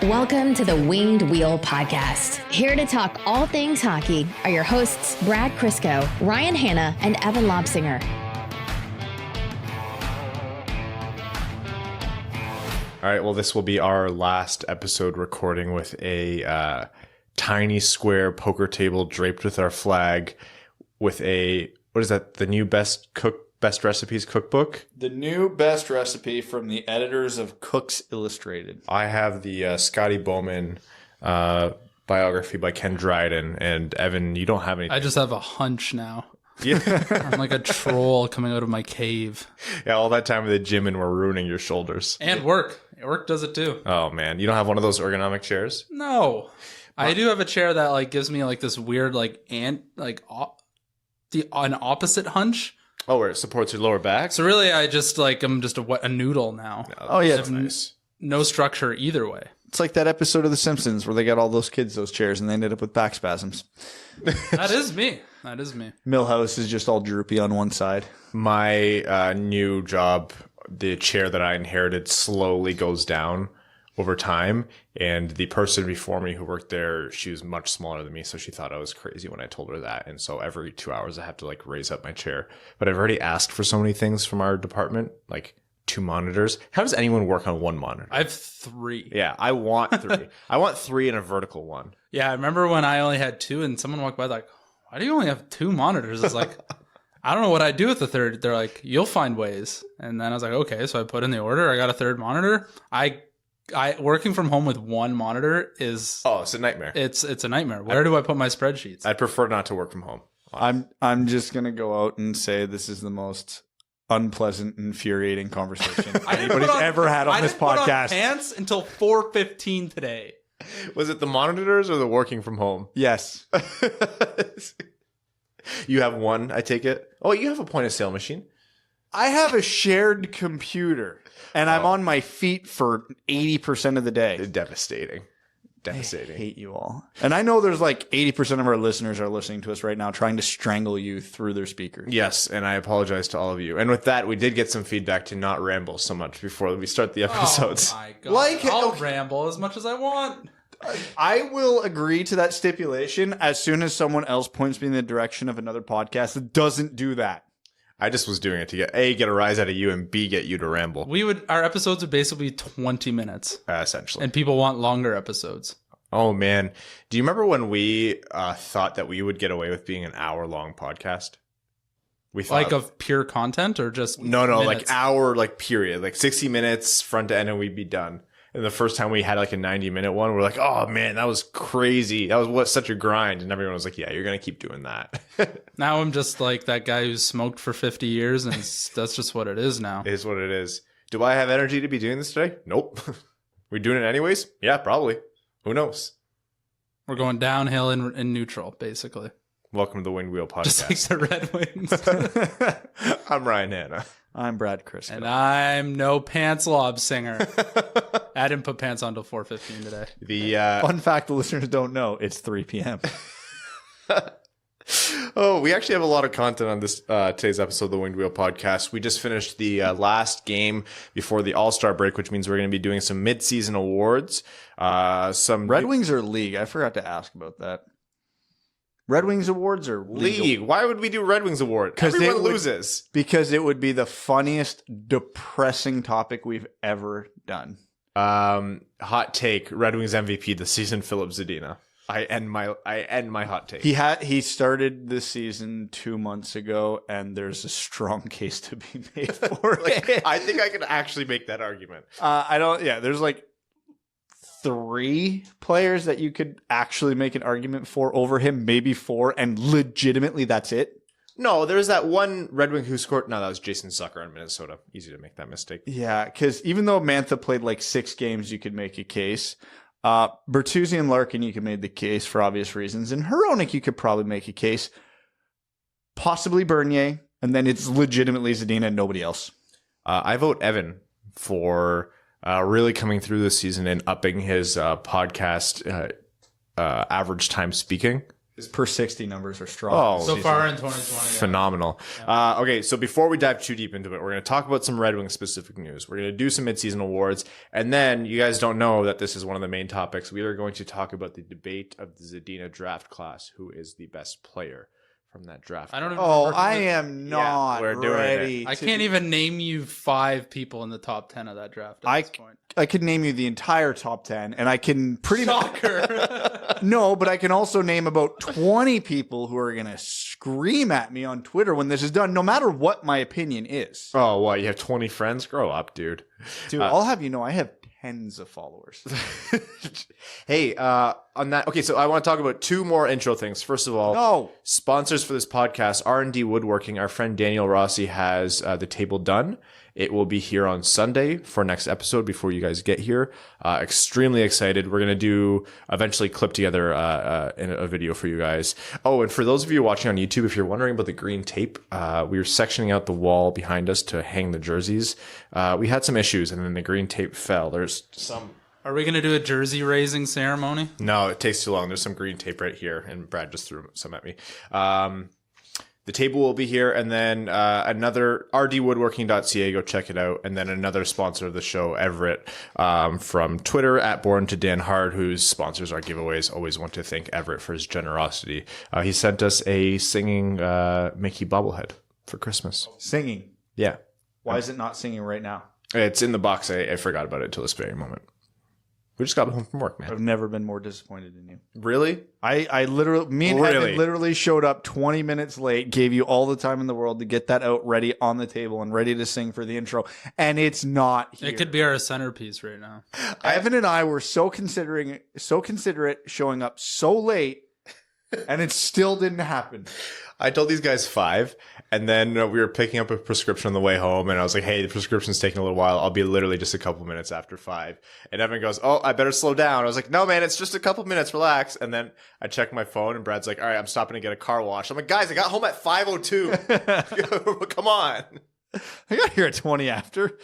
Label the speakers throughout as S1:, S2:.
S1: Welcome to the Winged Wheel Podcast. Here to talk all things hockey are your hosts, Brad Crisco, Ryan Hanna, and Evan Lobsinger.
S2: All right, well, this will be our last episode recording with a tiny square poker table draped with our flag with a, what is that, the new best recipes cookbook?
S3: The new best recipe from the editors of Cooks Illustrated.
S2: I have the Scotty Bowman biography by Ken Dryden, and Evan, you don't have any.
S4: I just have a hunch now.
S2: Yeah.
S4: I'm like a troll coming out of my cave.
S2: Yeah, all that time at the gym and we're ruining your shoulders.
S4: And work. Work does it too.
S2: Oh, man. You don't have one of those ergonomic chairs?
S4: No. I do have a chair that like gives me like this weird an opposite hunch.
S2: Oh, where it supports your lower back?
S4: So really I just like I'm just a noodle now.
S2: No,
S3: Oh, yeah.
S2: that's nice.
S4: No structure either way.
S3: It's like that episode of The Simpsons where they got all those kids those chairs and they ended up with back spasms.
S4: That is me. That is me.
S3: Millhouse is just all droopy on one side.
S2: My new job, the chair that I inherited slowly goes down over time. And the person before me who worked there, she was much smaller than me. So she thought I was crazy when I told her that. And so every 2 hours I have to like raise up my chair. But I've already asked for so many things from our department, like 2 monitors. How does anyone work on 1 monitor?
S4: I have 3.
S2: Yeah, I want 3. I want 3 and a vertical one.
S4: Yeah, I remember when I only had 2 and someone walked by like, why do you only have 2 monitors? It's like, I don't know what I do with the third. They're like, you'll find ways. And then I was like, okay, so I put in the order. I got a 3rd monitor. I working from home with 1 monitor is
S2: it's a nightmare.
S4: It's a nightmare. Where do I put my spreadsheets?
S2: I'd prefer not to work from home.
S3: I'm just gonna go out and say this is the most unpleasant, infuriating conversation anybody's ever had on this podcast.
S4: Put on pants until 4:15 today.
S2: Was it the monitors or the working from home?
S3: Yes.
S2: You have one, I take it. Oh, you have a point of sale machine.
S3: I have a shared computer and I'm on my feet for 80% of the day.
S2: Devastating.
S3: I hate you all. And I know there's like 80% of our listeners are listening to us right now trying to strangle you through their speakers.
S2: Yes, and I apologize to all of you. And with that, we did get some feedback to not ramble so much before we start the episodes.
S4: Oh my God. I'll ramble as much as I want.
S3: I will agree to that stipulation as soon as someone else points me in the direction of another podcast that doesn't do that.
S2: I just was doing it to get a rise out of you, and B, get you to ramble.
S4: Our episodes would basically be 20 minutes.
S2: Essentially.
S4: And people want longer episodes.
S2: Oh, man. Do you remember when we thought that we would get away with being an hour-long podcast? We thought
S4: like of pure content or just
S2: No,
S4: minutes?
S2: like hour, like period. Like 60 minutes front to end and we'd be done. And the first time we had like a 90-minute one, we're like, oh, man, that was crazy. That was such a grind. And everyone was like, yeah, you're going to keep doing that.
S4: Now I'm just like that guy who's smoked for 50 years, and that's just what it is now.
S2: It is what it is. Do I have energy to be doing this today? Nope. We doing it anyways? Yeah, probably. Who knows?
S4: We're going downhill in neutral, basically.
S2: Welcome to the Winged Wheel Podcast.
S4: Just like the Red Wings.
S2: I'm Ryan Hanna.
S3: I'm Brad Crisco.
S4: And I'm no pants lob singer. I didn't put pants on till 4:15 today.
S2: The
S3: fun fact the listeners don't know, it's 3 p.m.
S2: Oh, we actually have a lot of content on this today's episode of the Winged Wheel Podcast. We just finished the last game before the All-Star break, which means we're going to be doing some Midseason Awards. Some
S3: Red Wings or League? I forgot to ask about that. Red Wings Awards or
S2: League? Why would we do Red Wings Award? Everyone loses.
S3: Because it would be the funniest, depressing topic we've ever done.
S2: Hot take: Red Wings MVP this season, Philip Zadina. I end my hot take.
S3: He started this season 2 months ago, and there's a strong case to be made for it.
S2: I think I can actually make that argument.
S3: There's like 3 players that you could actually make an argument for over him, maybe 4, and legitimately that's it.
S2: No, there's that one Red Wing who scored. No, that was Jason Zucker in Minnesota. Easy to make that mistake.
S3: Yeah, because even though Mantha played like 6 games, you could make a case. Bertuzzi and Larkin, you could make the case for obvious reasons. And Hronek, you could probably make a case. Possibly Bernier. And then it's legitimately Zadina and nobody else.
S2: I vote Evan for really coming through this season and upping his podcast average time speaking.
S3: His per 60 numbers are strong.
S2: Oh,
S4: So
S2: geez.
S4: far in 2020.
S2: Phenomenal. Okay, so before we dive too deep into it, we're going to talk about some Red Wings specific news. We're going to do some midseason awards. And then you guys don't know that this is one of the main topics. We are going to talk about the debate of the Zadina draft class. Who is the best player from that draft?
S4: I don't even
S3: Oh,
S4: remember
S3: I
S4: who-
S3: am not
S2: we're doing
S3: ready.
S4: I can't even name you 5 people in the top 10 of that draft at this point.
S3: I could name you the entire top 10, and I can pretty much.
S4: Shocker.
S3: No, but I can also name about 20 people who are going to scream at me on Twitter when this is done, no matter what my opinion is.
S2: Oh, what? You have 20 friends? Grow up, dude.
S3: Dude, I'll have you know, I have tens of followers.
S2: Hey, on that, okay, so I want to talk about 2 more intro things. First of all,
S3: No.
S2: sponsors for this podcast, R&D Woodworking. Our friend Daniel Rossi has the table done. It will be here on Sunday for next episode before you guys get here. Extremely excited. We're going to eventually clip together in a video for you guys. Oh, and for those of you watching on YouTube, if you're wondering about the green tape, we were sectioning out the wall behind us to hang the jerseys. We had some issues and then the green tape fell. There's some...
S4: Are we going to do a jersey raising ceremony?
S2: No, it takes too long. There's some green tape right here, and Brad just threw some at me. The table will be here, and then another rdwoodworking.ca. Go check it out. And then another sponsor of the show, Everett, from Twitter at Born to Dan Hard, whose sponsors our giveaways. Always want to thank Everett for his generosity. He sent us a singing Mickey bobblehead for Christmas.
S3: Singing.
S2: Yeah,
S3: Why is it not singing right now?
S2: it's in the box. I forgot about it until this very moment. We just got home from work, man.
S3: I've never been more disappointed in you.
S2: Really?
S3: I literally, me and
S2: Really?
S3: Evan literally showed up 20 minutes late, gave you all the time in the world to get that out ready on the table and ready to sing for the intro. And it's not here.
S4: It could be our centerpiece right now.
S3: Evan and I were so considerate, showing up so late, and it still didn't happen.
S2: I told these guys 5, and then we were picking up a prescription on the way home, and I was like, hey, the prescription's taking a little while. I'll be literally just a couple minutes after 5. And Evan goes, oh, I better slow down. I was like, no, man, it's just a couple minutes. Relax. And then I check my phone, and Brad's like, all right, I'm stopping to get a car wash. I'm like, guys, I got home at 5:02. Come on.
S3: I got here at 20 after.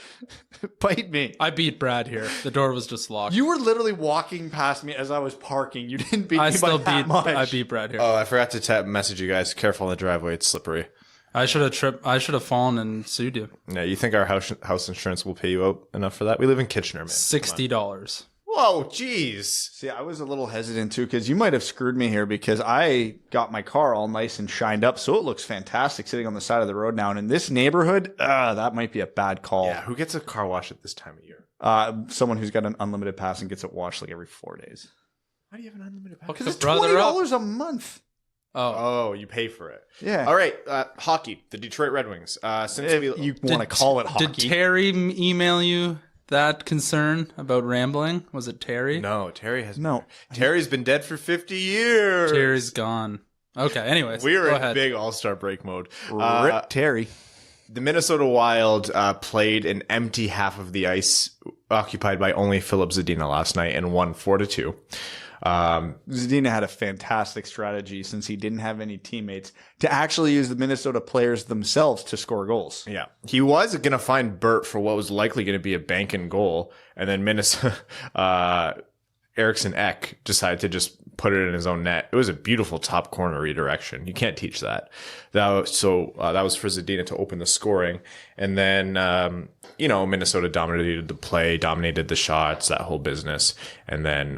S3: Bite me.
S4: I beat Brad here. The door was just locked.
S3: You were literally walking past me as I was parking. You didn't beat
S4: I
S3: me
S4: still
S3: by that
S4: beat.
S3: much.
S4: I beat Brad here.
S2: Oh, I forgot to message you guys. Careful on the driveway. It's slippery.
S4: I should have tripped. I should have fallen and sued you.
S2: Yeah, you think our house insurance will pay you out enough for that? We live in Kitchener, man.
S4: $60.
S2: Whoa, jeez.
S3: See, I was a little hesitant too because you might have screwed me here because I got my car all nice and shined up, so it looks fantastic sitting on the side of the road now. And in this neighborhood, that might be a bad call.
S2: Yeah, who gets a car wash at this time of year?
S3: Someone who's got an unlimited pass and gets it washed like every 4 days.
S2: Why do you have an unlimited pass?
S4: Hook
S3: Because
S4: the
S3: it's
S4: brother up.
S3: $20 a month.
S4: Oh,
S2: Oh, you pay for it.
S3: Yeah.
S2: All right, hockey. The Detroit Red Wings. Since
S3: If
S2: we
S3: you want to call it hockey.
S4: did Terry email you that concern about rambling? Was it Terry?
S2: no, Terry has
S3: No.
S2: Terry's been dead for 50 years.
S4: Terry's gone. Okay. Anyways,
S2: We are
S4: go
S2: in
S4: ahead.
S2: big All-Star break mode.
S3: Rip Terry.
S2: The Minnesota Wild played an empty half of the ice, occupied by only Philip Zadina last night, and won 4-2.
S3: Zadina had a fantastic strategy since he didn't have any teammates to actually use the Minnesota players themselves to score goals.
S2: Yeah, he was going to find Burt for what was likely going to be a banking goal, and then Minnesota Eriksson Ek decided to just put it in his own net. It was a beautiful top corner redirection. You can't teach that. That was for Zadina to open the scoring, and then Minnesota dominated the play, dominated the shots, that whole business, and then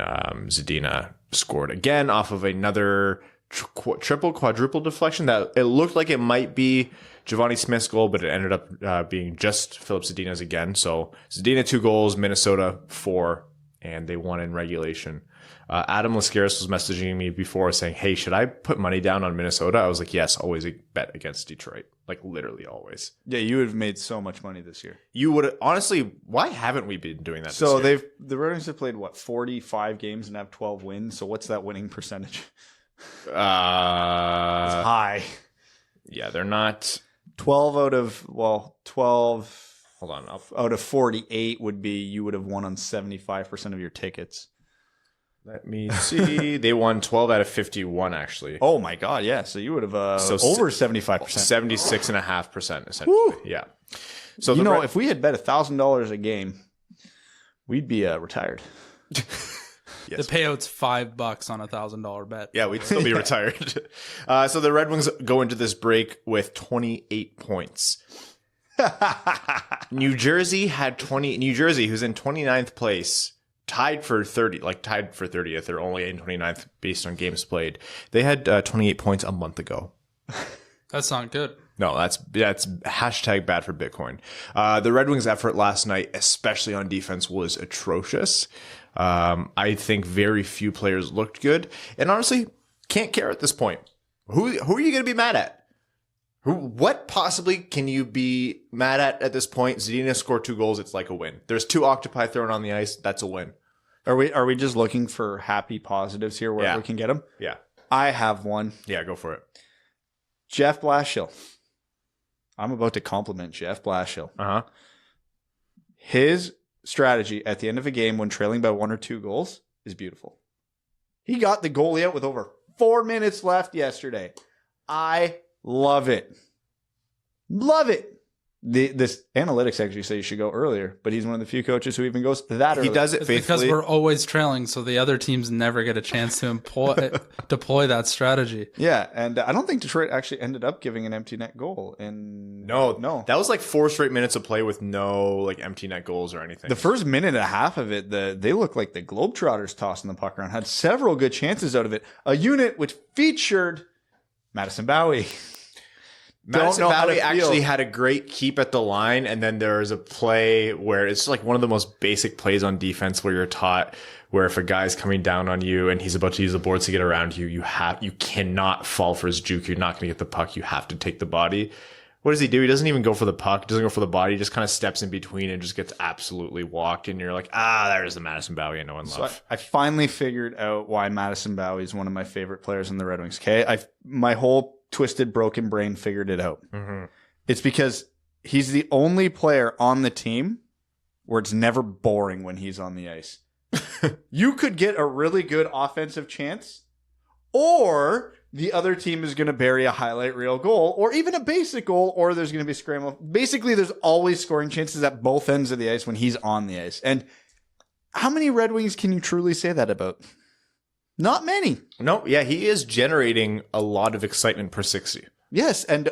S2: Zadina scored again off of another triple, quadruple deflection that it looked like it might be Giovanni Smith's goal, but it ended up being just Philip Zadina's again. So Zadina 2 goals, Minnesota 4. And they won in regulation. Adam Lascaris was messaging me before saying, hey, should I put money down on Minnesota? I was like, yes, always a bet against Detroit. Like, literally always.
S3: Yeah, you would have made so much money this year.
S2: You would, honestly, why haven't we been doing that
S3: So
S2: this year?
S3: the Red Wings have played, 45 games and have 12 wins. So what's that winning percentage? It's high.
S2: Yeah, they're not.
S3: 12 out of 12
S2: Hold on.
S3: out of 48 would be you would have won on 75% of your tickets.
S2: Let me see. They won 12 out of 51, actually.
S3: Oh my God, yeah. So you would have
S2: So
S3: over 75%.
S2: 76.5%, essentially.
S3: Woo.
S2: Yeah. So
S3: If we had bet $1,000 a game, we'd be retired.
S2: Yes.
S4: The payout's $5 on a $1,000 bet.
S2: Yeah, we'd still be retired. So the Red Wings go into this break with 28 points. New Jersey, who's in 29th place, tied for 30th. They're only in 29th based on games played. They had 28 points a month ago.
S4: That's not good.
S2: No, that's hashtag bad for Bitcoin. The Red Wings' effort last night, especially on defense, was atrocious. I think very few players looked good, and honestly, can't care at this point. Who are you going to be mad at? What possibly can you be mad at this point? Zadina scored 2 goals. It's like a win. There's 2 octopi thrown on the ice. That's a win.
S3: Are we just looking for happy positives here where we can get them?
S2: Yeah.
S3: I have one.
S2: Yeah, go for it.
S3: Jeff Blashill. I'm about to compliment Jeff Blashill.
S2: Uh-huh.
S3: His strategy at the end of a game when trailing by 1 or 2 goals is beautiful. He got the goalie out with over 4 minutes left yesterday. I love it. Love it. This analytics actually say you should go earlier, but he's one of the few coaches who even goes that early.
S2: He does it
S4: It's
S2: faithfully.
S4: because we're always trailing, so the other teams never get a chance to deploy that strategy.
S3: Yeah, and I don't think Detroit actually ended up giving an empty net goal. No.
S2: That was like 4 straight minutes of play with no like empty net goals or anything.
S3: The first minute and a half of it, they looked like the Globetrotters tossing the puck around. Had several good chances out of it. A unit which featured Madison Bowie.
S2: Madison
S3: Don't know how
S2: Valley
S3: to feel.
S2: actually had a great keep at the line, and then there was a play where it's like one of the most basic plays on defense where you're taught where if a guy's coming down on you and he's about to use the boards to get around you, you cannot fall for his juke. You're not going to get the puck. You have to take the body. What does he do? He doesn't even go for the puck. Doesn't go for the body. He just kind of steps in between and just gets absolutely walked. And you're like, there's the Madison Bowie I know and love.
S3: So I finally figured out why Madison Bowie is one of my favorite players in the Red Wings. Okay, my whole twisted, broken brain figured it out.
S2: Mm-hmm.
S3: It's because he's the only player on the team where it's never boring when he's on the ice. You could get a really good offensive chance, or the other team is going to bury a highlight reel goal, or even a basic goal, or there's going to be a scramble. Basically, there's always scoring chances at both ends of the ice when he's on the ice. And how many Red Wings can you truly say that about? Not many.
S2: No, yeah, he is generating a lot of excitement per 60.
S3: Yes, and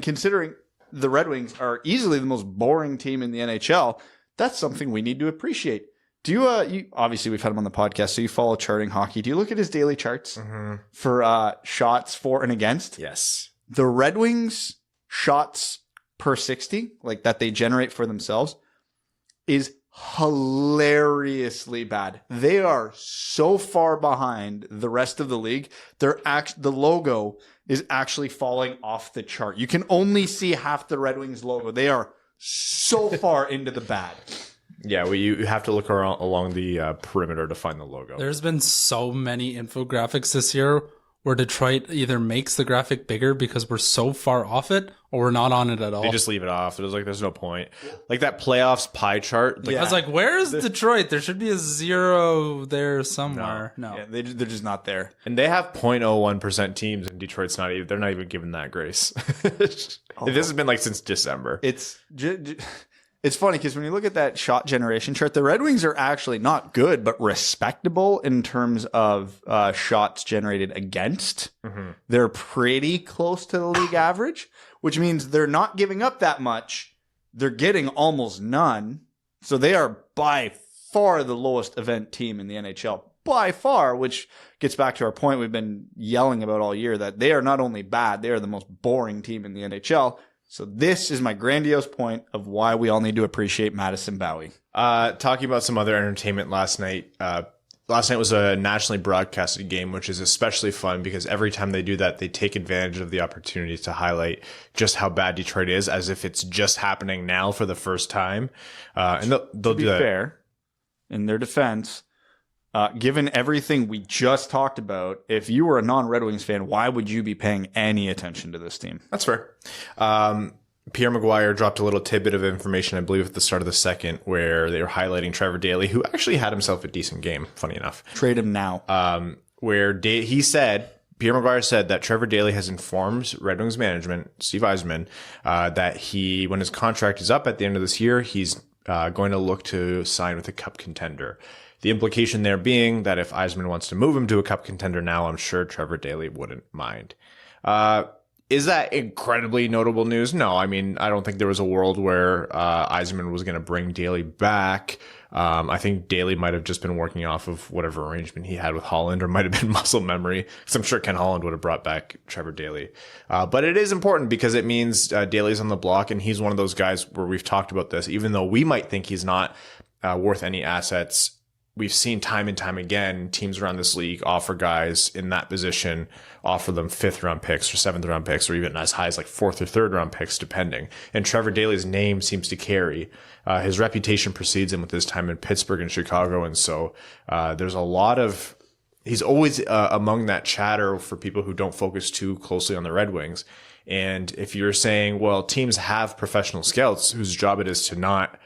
S3: considering the Red Wings are easily the most boring team in the NHL, that's something we need to appreciate. Do you obviously we've had him on the podcast, so you follow Charting Hockey. Do you look at his daily charts for shots for and against?
S2: Yes.
S3: The Red Wings shots per 60, like that they generate for themselves, is hilariously bad. They are so far behind the rest of the league. The logo is actually falling off the chart. You can only see half the Red Wings logo. They are so far into the bad.
S2: Yeah, well, you have to look along the perimeter to find the logo.
S4: There's been so many infographics this year where Detroit either makes the graphic bigger because we're so far off it, or we're not on it at all.
S2: They just leave it off. There's no point. Like that playoffs pie chart. Like,
S4: I was like, where is Detroit? There should be a 0 there somewhere. No.
S3: Yeah, they're just not there.
S2: And they have 0.01% teams, and Detroit's they're not even given that grace. This has been like since December.
S3: It's funny because when you look at that shot generation chart, the Red Wings are actually not good, but respectable in terms of shots generated against. Mm-hmm. They're pretty close to the league average, which means they're not giving up that much. They're getting almost none. So they are by far the lowest event team in the NHL. By far, which gets back to our point we've been yelling about all year, that they are not only bad, they are the most boring team in the NHL. So this is my grandiose point of why we all need to appreciate Madison Bowie.
S2: Talking about some other entertainment last night. Last night was a nationally broadcasted game, which is especially fun because every time they do that, they take advantage of the opportunity to highlight just how bad Detroit is, as if it's just happening now for the first time. And they'll do that.
S3: Fair, in their defense, given everything we just talked about, if you were a non-Red Wings fan, why would you be paying any attention to this team?
S2: That's fair. Pierre Maguire dropped a little tidbit of information, I believe, at the start of the second, where they were highlighting Trevor Daley, who actually had himself a decent game, funny enough.
S3: Trade him now.
S2: Where Pierre Maguire said that Trevor Daley has informed Red Wings management, Steve Yzerman, that when his contract is up at the end of this year, he's going to look to sign with a cup contender. The implication there being that if Yzerman wants to move him to a cup contender now, I'm sure Trevor Daley wouldn't mind. Is that incredibly notable news? No, I mean, I don't think there was a world where Yzerman was going to bring Daley back. I think Daley might have just been working off of whatever arrangement he had with Holland, or might have been muscle memory, because I'm sure Ken Holland would have brought back Trevor Daley. But it is important because it means Daley's on the block, and he's one of those guys where we've talked about this, even though we might think he's not worth any assets. We've seen time and time again, teams around this league offer guys in that position, offer them 5th round picks or 7th round picks, or even as high as like 4th or 3rd round picks, depending. And Trevor Daley's name seems to carry. His reputation precedes him with his time in Pittsburgh and Chicago. And so there's a lot of, he's always among that chatter for people who don't focus too closely on the Red Wings. And if you're saying, well, teams have professional scouts whose job it is to not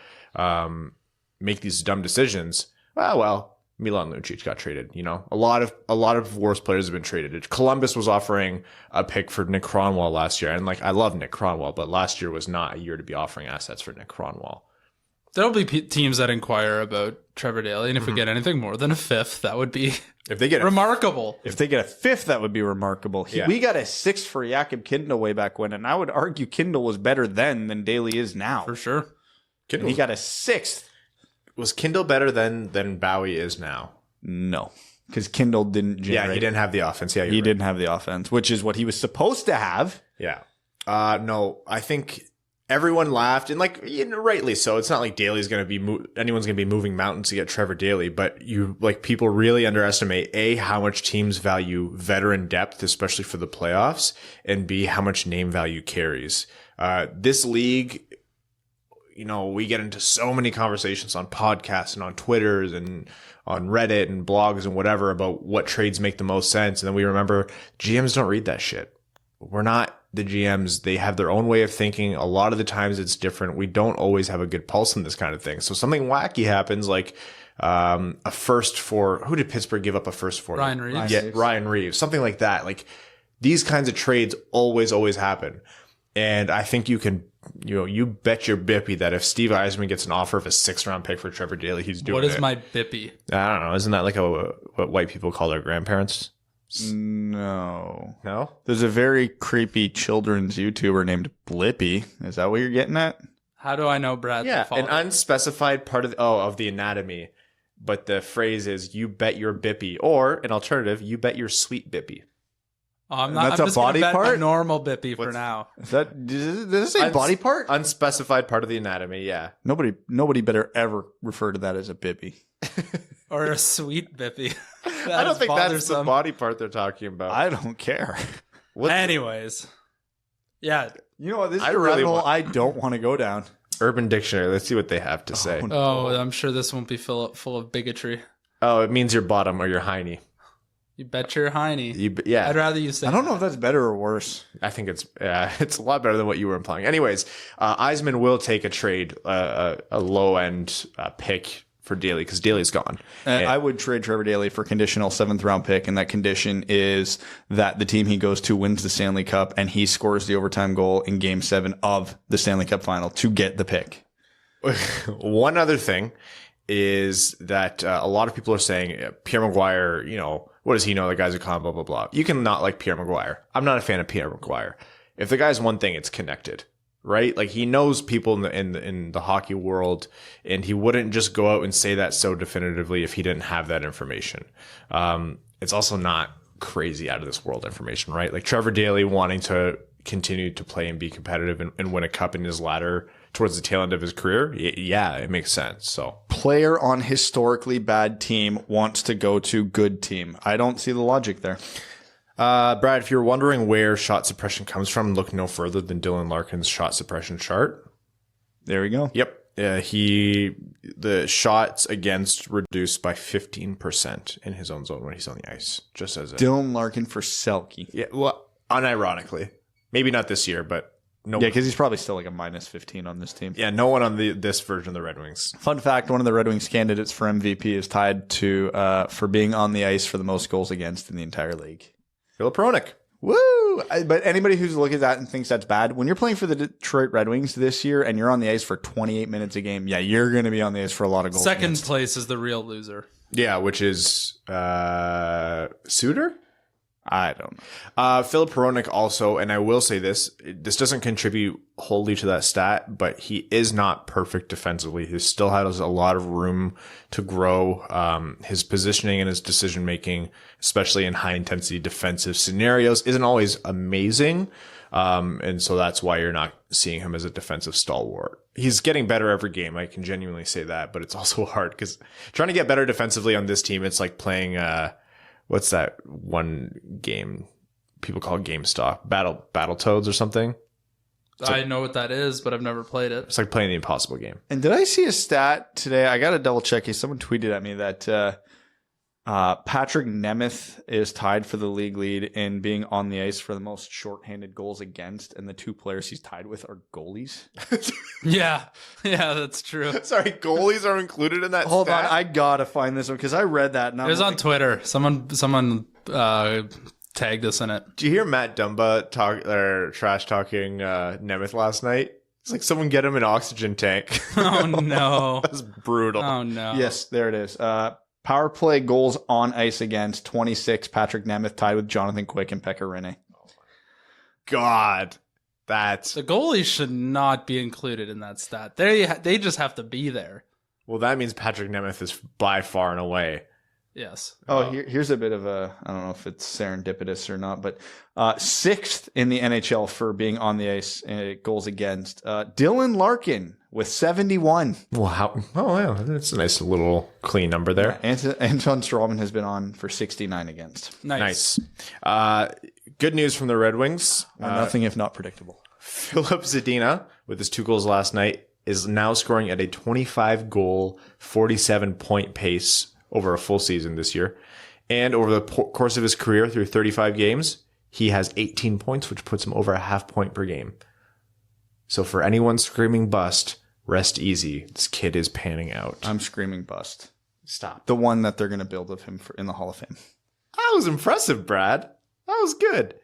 S2: make these dumb decisions, well, Milan Lucic got traded. You know, a lot of worse players have been traded. Columbus was offering a pick for Nick Cronwall last year, and like I love Nick Cronwall, but last year was not a year to be offering assets for Nick Cronwall.
S4: There'll be teams that inquire about Trevor Daley, and if we get anything more than a 5th, that would be
S2: if they get
S4: remarkable.
S3: If they get a 5th, that would be remarkable.
S2: Yeah.
S3: We got a 6th for Jakob Kindl way back when, and I would argue Kindl was better then than Daley is now.
S4: For sure.
S3: And he got a 6th.
S2: Was Kindle better than Bowie is now?
S3: No, because Kindl didn't generate.
S2: Yeah, he didn't have the offense. Yeah,
S3: he didn't have the offense, which is what he was supposed to have.
S2: Yeah. No, I think everyone laughed, and like, you know, rightly so. It's not like Daley's going to be anyone's going to be moving mountains to get Trevor Daley, but people really underestimate how much teams value veteran depth, especially for the playoffs, and B, how much name value carries. This league, you know, we get into so many conversations on podcasts and on Twitters and on Reddit and blogs and whatever about what trades make the most sense. And then we remember GMs don't read that shit. We're not the GMs. They have their own way of thinking. A lot of the times it's different. We don't always have a good pulse on this kind of thing. So something wacky happens, like a first for, who did Pittsburgh give up a first for?
S4: Ryan Reeves.
S2: Yeah, Ryan Reeves. Something like that. Like these kinds of trades always happen. And I think you can, you bet your bippy that if Steve Yzerman gets an offer of a 6th round pick for Trevor Daley, he's doing it.
S4: What is my bippy?
S2: I don't know. Isn't that like what white people call their grandparents?
S3: No.
S2: There's
S3: a very creepy children's YouTuber named Blippy. Is that what you're getting at?
S4: How do I know Brad's
S2: an
S4: father?
S2: unspecified part of the anatomy. But the phrase is, you bet your bippy, or an alternative, you bet your sweet bippy.
S4: I'm not.
S3: That's
S4: I'm
S3: a
S4: just gonna
S3: body
S4: bet my
S3: part?
S4: normal bippy for now.
S3: Does it say body part?
S2: Unspecified part of the anatomy, yeah.
S3: Nobody better ever refer to that as a bippy.
S4: Or a sweet bippy.
S2: I don't think that's the body part they're talking about.
S3: I don't care.
S4: Anyways. Yeah.
S3: You know what? This is
S2: I
S3: a
S2: really
S3: rabbit hole
S2: want-
S3: I don't want to go down.
S2: Urban Dictionary. Let's see what they have to say.
S3: no.
S4: Oh, I'm sure this won't be full of bigotry.
S2: Oh, it means your bottom or your hiney.
S4: You bet your hiney.
S2: Yeah.
S4: I'd rather you say
S3: I don't know if that's better or worse.
S2: I think it's a lot better than what you were implying. Anyways, Yzerman will take a trade, a low end pick for Daley, because Daley's gone.
S3: I would trade Trevor Daley for conditional 7th round pick, and that condition is that the team he goes to wins the Stanley Cup and he scores the overtime goal in Game 7 of the Stanley Cup final to get the pick.
S2: One other thing is that a lot of people are saying Pierre Maguire, what does he know? The guy's a con, blah, blah, blah. You can not like Pierre Maguire. I'm not a fan of Pierre Maguire. If the guy's one thing, it's connected, right? Like, he knows people in the hockey world, and he wouldn't just go out and say that so definitively if he didn't have that information. It's also not crazy out of this world information, right? Like Trevor Daley wanting to continue to play and be competitive and win a cup in his ladder towards the tail end of his career. Yeah, it makes sense. So
S3: Player on historically bad team wants to go to good team. I don't see the logic there.
S2: Brad, if you're wondering where shot suppression comes from, look no further than Dylan Larkin's shot suppression chart.
S3: There we go.
S2: Yep. The shots against reduced by 15% in his own zone when he's on the ice. Just as
S3: Dylan Larkin for Selke.
S2: Yeah, well, unironically. Maybe not this year, but no.
S3: Yeah, because he's probably still like a minus 15 on this team.
S2: Yeah, no one on this version of the Red Wings.
S3: Fun fact, one of the Red Wings candidates for MVP is tied to for being on the ice for the most goals against in the entire league.
S2: Philip Hronik.
S3: Woo! But anybody who's looking at that and thinks that's bad, when you're playing for the Detroit Red Wings this year and you're on the ice for 28 minutes a game, yeah, you're going to be on the ice for a lot of goals.
S4: Second place is the real loser.
S2: Yeah, which is Suter?
S3: I don't know.
S2: Philip Hronek also, and I will say this doesn't contribute wholly to that stat, but he is not perfect defensively. He still has a lot of room to grow. His positioning and his decision making, especially in high intensity defensive scenarios, isn't always amazing. And so that's why you're not seeing him as a defensive stalwart. He's getting better every game. I can genuinely say that, but it's also hard because trying to get better defensively on this team, it's like playing, what's that one game people call GameStop? Battletoads or something?
S4: I know what that is, but I've never played it.
S2: It's like playing the impossible game.
S3: And did I see a stat today? I got to double check. Someone tweeted at me that Patrick Nemeth is tied for the league lead in being on the ice for the most shorthanded goals against, and the two players he's tied with are goalies.
S4: Yeah, that's true.
S2: Sorry, goalies are included in that
S3: Hold
S2: stat?
S3: on, I gotta find this one because I read that. And
S4: It was on Twitter. Someone tagged us in it.
S2: Did you hear Matt Dumba trash talking Nemeth last night? It's like someone get him an oxygen tank.
S4: Oh no,
S2: That's brutal.
S4: oh no.
S3: Yes, there it is. Power play goals on ice against 26. Patrick Nemeth tied with Jonathan Quick and Pekka Rinne.
S2: God, that's
S4: The goalies should not be included in that stat. They just have to be there.
S2: well. That means Patrick Nemeth is by far and away.
S4: Yes.
S3: Here's a bit of a, I don't know if it's serendipitous or not, but sixth in the NHL for being on the ice goals against. Dylan Larkin with 71.
S2: Wow. Oh, yeah. That's a nice little clean number there.
S3: Anton Strawman has been on for 69 against.
S4: Nice.
S2: Good news from the Red Wings.
S3: Nothing if not predictable.
S2: Philip Zadina, with his 2 goals last night, is now scoring at a 25-goal, 47-point pace over a full season this year. And over the course of his career through 35 games, he has 18 points, which puts him over a half point per game. So for anyone screaming bust, rest easy. This kid is panning out.
S3: I'm screaming bust.
S2: Stop.
S3: The one that they're going to build of him in the Hall of Fame.
S2: That was impressive, Brad. That was good.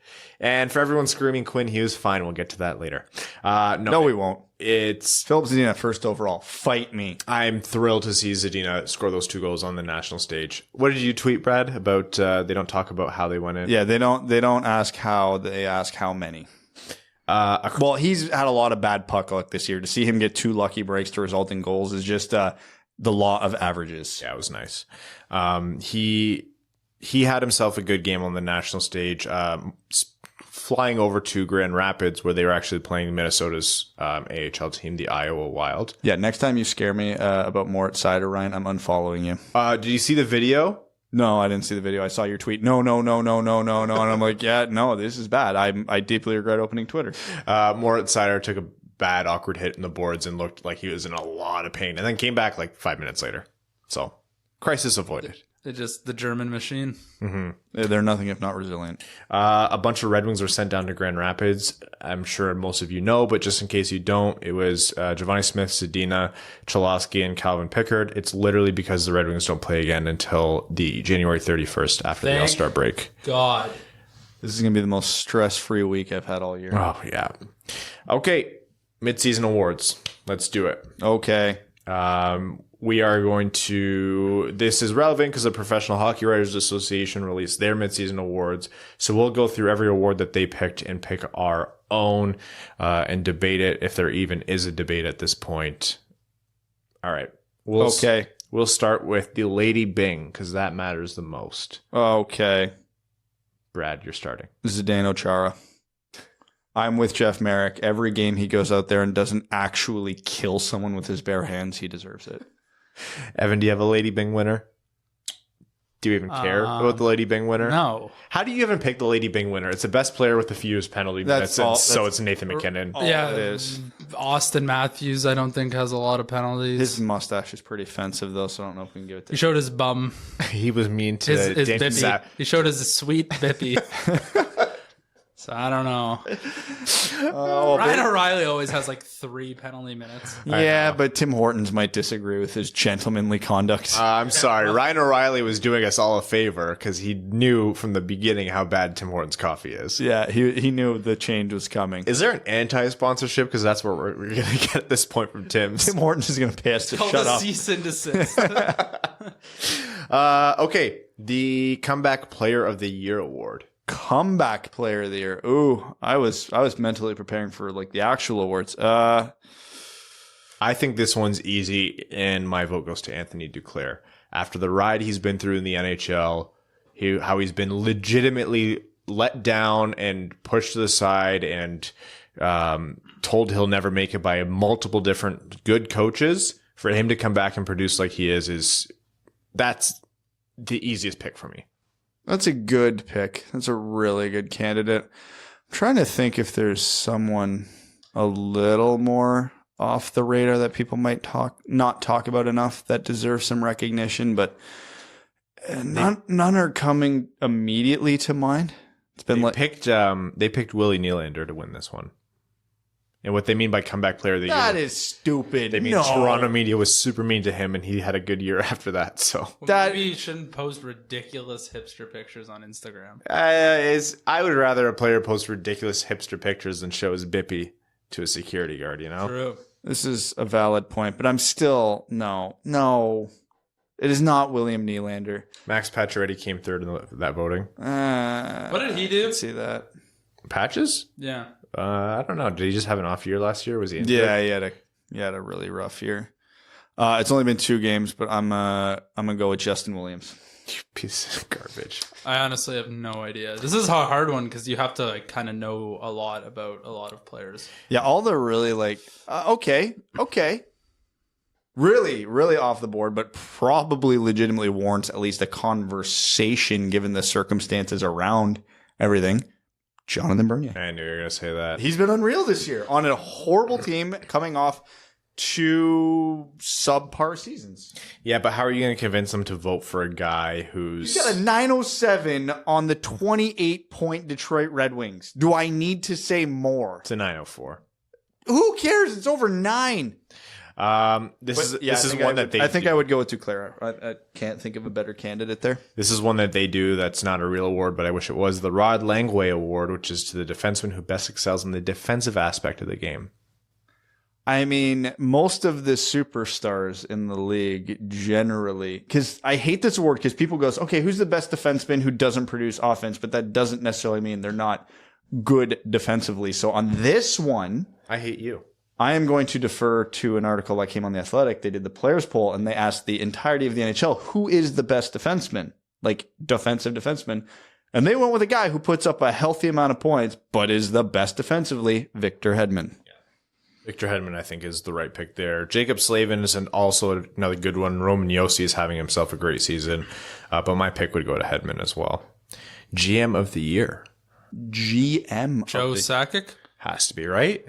S2: And for everyone screaming Quinn Hughes, fine, we'll get to that later. No,
S3: we won't.
S2: It's
S3: Philip Zadina first overall. Fight me.
S2: I'm thrilled to see Zadina score those 2 goals on the national stage. What did you tweet, Brad, about they don't talk about how they went in?
S3: Yeah, they don't ask how, they ask how many. Well, he's had a lot of bad puck luck this year. To see him get 2 lucky breaks to result in goals is just the law of averages.
S2: Yeah, it was nice. He had himself a good game on the national stage, flying over to Grand Rapids where they were actually playing Minnesota's AHL team, the Iowa Wild.
S3: Yeah, next time you scare me about Moritz Seider, Ryan, I'm unfollowing you.
S2: Did you see the video?
S3: No, I didn't see the video. I saw your tweet. No. And I'm like, yeah, no, this is bad. I deeply regret opening Twitter.
S2: Moritz Seider took a bad, awkward hit in the boards and looked like he was in a lot of pain and then came back like 5 minutes later. So, crisis avoided.
S4: It's just the German machine.
S2: Mm-hmm.
S3: They're nothing if not resilient.
S2: A bunch of Red Wings were sent down to Grand Rapids. I'm sure most of you know, but just in case you don't, it was Giovanni Smith, Zadina, Cholowski, and Calvin Pickard. It's literally because the Red Wings don't play again until the January 31st after the All-Star break.
S4: God.
S3: This is going to be the most stress-free week I've had all year.
S2: Oh, yeah. Okay, Midseason Awards. Let's do it.
S3: Okay.
S2: We are going to, this is relevant because the Professional Hockey Writers Association released their midseason awards. So we'll go through every award that they picked and pick our own and debate it if there even is a debate at this point. All right. We'll start with the Lady Bing because that matters the most.
S3: Okay.
S2: Brad, you're starting.
S3: Zdeno Chara. I'm with Jeff Merrick. Every game he goes out there and doesn't actually kill someone with his bare hands, he deserves it.
S2: Evan, do you have a Lady Bing winner? Do you even care about the Lady Bing winner?
S4: No.
S2: How do you even pick the Lady Bing winner? It's the best player with the fewest penalty minutes, so it's Nathan McKinnon.
S4: Yeah,
S3: it is.
S4: Austin Matthews, I don't think has a lot of penalties.
S3: His mustache is pretty offensive, though, so I don't know if we can give it to
S4: He showed his bum.
S2: He was mean to
S4: His
S2: Danny
S4: bippy. He showed his sweet bippy. So I don't know.
S3: Oh,
S4: Ryan O'Reilly always has like 3 penalty minutes.
S3: yeah, but Tim Hortons might disagree with his gentlemanly conduct.
S2: I'm sorry. Ryan O'Reilly was doing us all a favor because he knew from the beginning how bad Tim Hortons coffee is.
S3: Yeah, he knew the change was coming.
S2: Is there an anti-sponsorship? Because that's what we're going to get at this point from Tim's.
S3: Tim Hortons is going to pay us to
S4: Called
S3: shut
S4: a
S3: up.
S4: cease and desist.
S2: Okay, the Comeback Player of the Year award.
S3: Comeback Player of the Year. Ooh, I was mentally preparing for like the actual awards.
S2: I think this one's easy, and my vote goes to Anthony Duclair. After the ride he's been through in the NHL, how he's been legitimately let down and pushed to the side and told he'll never make it by multiple different good coaches, for him to come back and produce like he is that's the easiest pick for me.
S3: That's a good pick. That's a really good candidate. I'm trying to think if there's someone a little more off the radar that people might not talk about enough that deserves some recognition, but none are coming immediately to mind. It's been
S2: They picked Willie Nylander to win this one. And what they mean by Comeback Player of the Year.
S3: That is stupid.
S2: They mean Toronto media was super mean to him, and he had a good year after that. So
S4: Maybe you shouldn't post ridiculous hipster pictures on Instagram.
S2: I would rather a player post ridiculous hipster pictures than show his bippy to a security guard, you know?
S4: True.
S3: This is a valid point, but I'm still no. It is not William Nylander.
S2: Max Pacioretty came third in that voting.
S4: What did he do?
S3: Let's see that.
S2: Patches?
S4: Yeah.
S2: I don't know. Did he just have an off year last year? Was he injured?
S3: Yeah, he had a really rough year. It's only been 2 games, but I'm gonna go with Justin Williams.
S2: You piece of garbage.
S4: I honestly have no idea. This is a hard one because you have to like kind of know a lot about a lot of players.
S3: Yeah, all the really like okay, really, really off the board, but probably legitimately warrants at least a conversation given the circumstances around everything. Jonathan Bernier.
S2: I knew you were going to say that.
S3: He's been unreal this year on a horrible team coming off 2 subpar seasons.
S2: Yeah, but how are you going to convince him to vote for a guy who's...
S3: He's got a 907 on the 28-point Detroit Red Wings. Do I need to say more?
S2: It's a 904.
S3: Who cares? It's over 9.
S2: This is one that they
S3: I think
S2: do.
S3: I would go with Duclair. I can't think of a better candidate there.
S2: This is one that they do that's not a real award, but I wish it was. The Rod Langway Award, which is to the defenseman who best excels in the defensive aspect of the game.
S3: I mean, most of the superstars in the league generally, because I hate this award because people goes, okay, who's the best defenseman who doesn't produce offense? But that doesn't necessarily mean they're not good defensively. So on this one,
S2: I hate you.
S3: I am going to defer to an article that came on The Athletic. They did the players poll and they asked the entirety of the NHL, who is the best defenseman? Like defensive defenseman. And they went with a guy who puts up a healthy amount of points, but is the best defensively, Victor Hedman.
S2: Victor Hedman, I think, is the right pick there. Jacob Slavin is also another good one. Roman Josi is having himself a great season. But my pick would go to Hedman as well. GM of the year.
S3: GM.
S4: Joe Sakic?
S2: Has to be, right?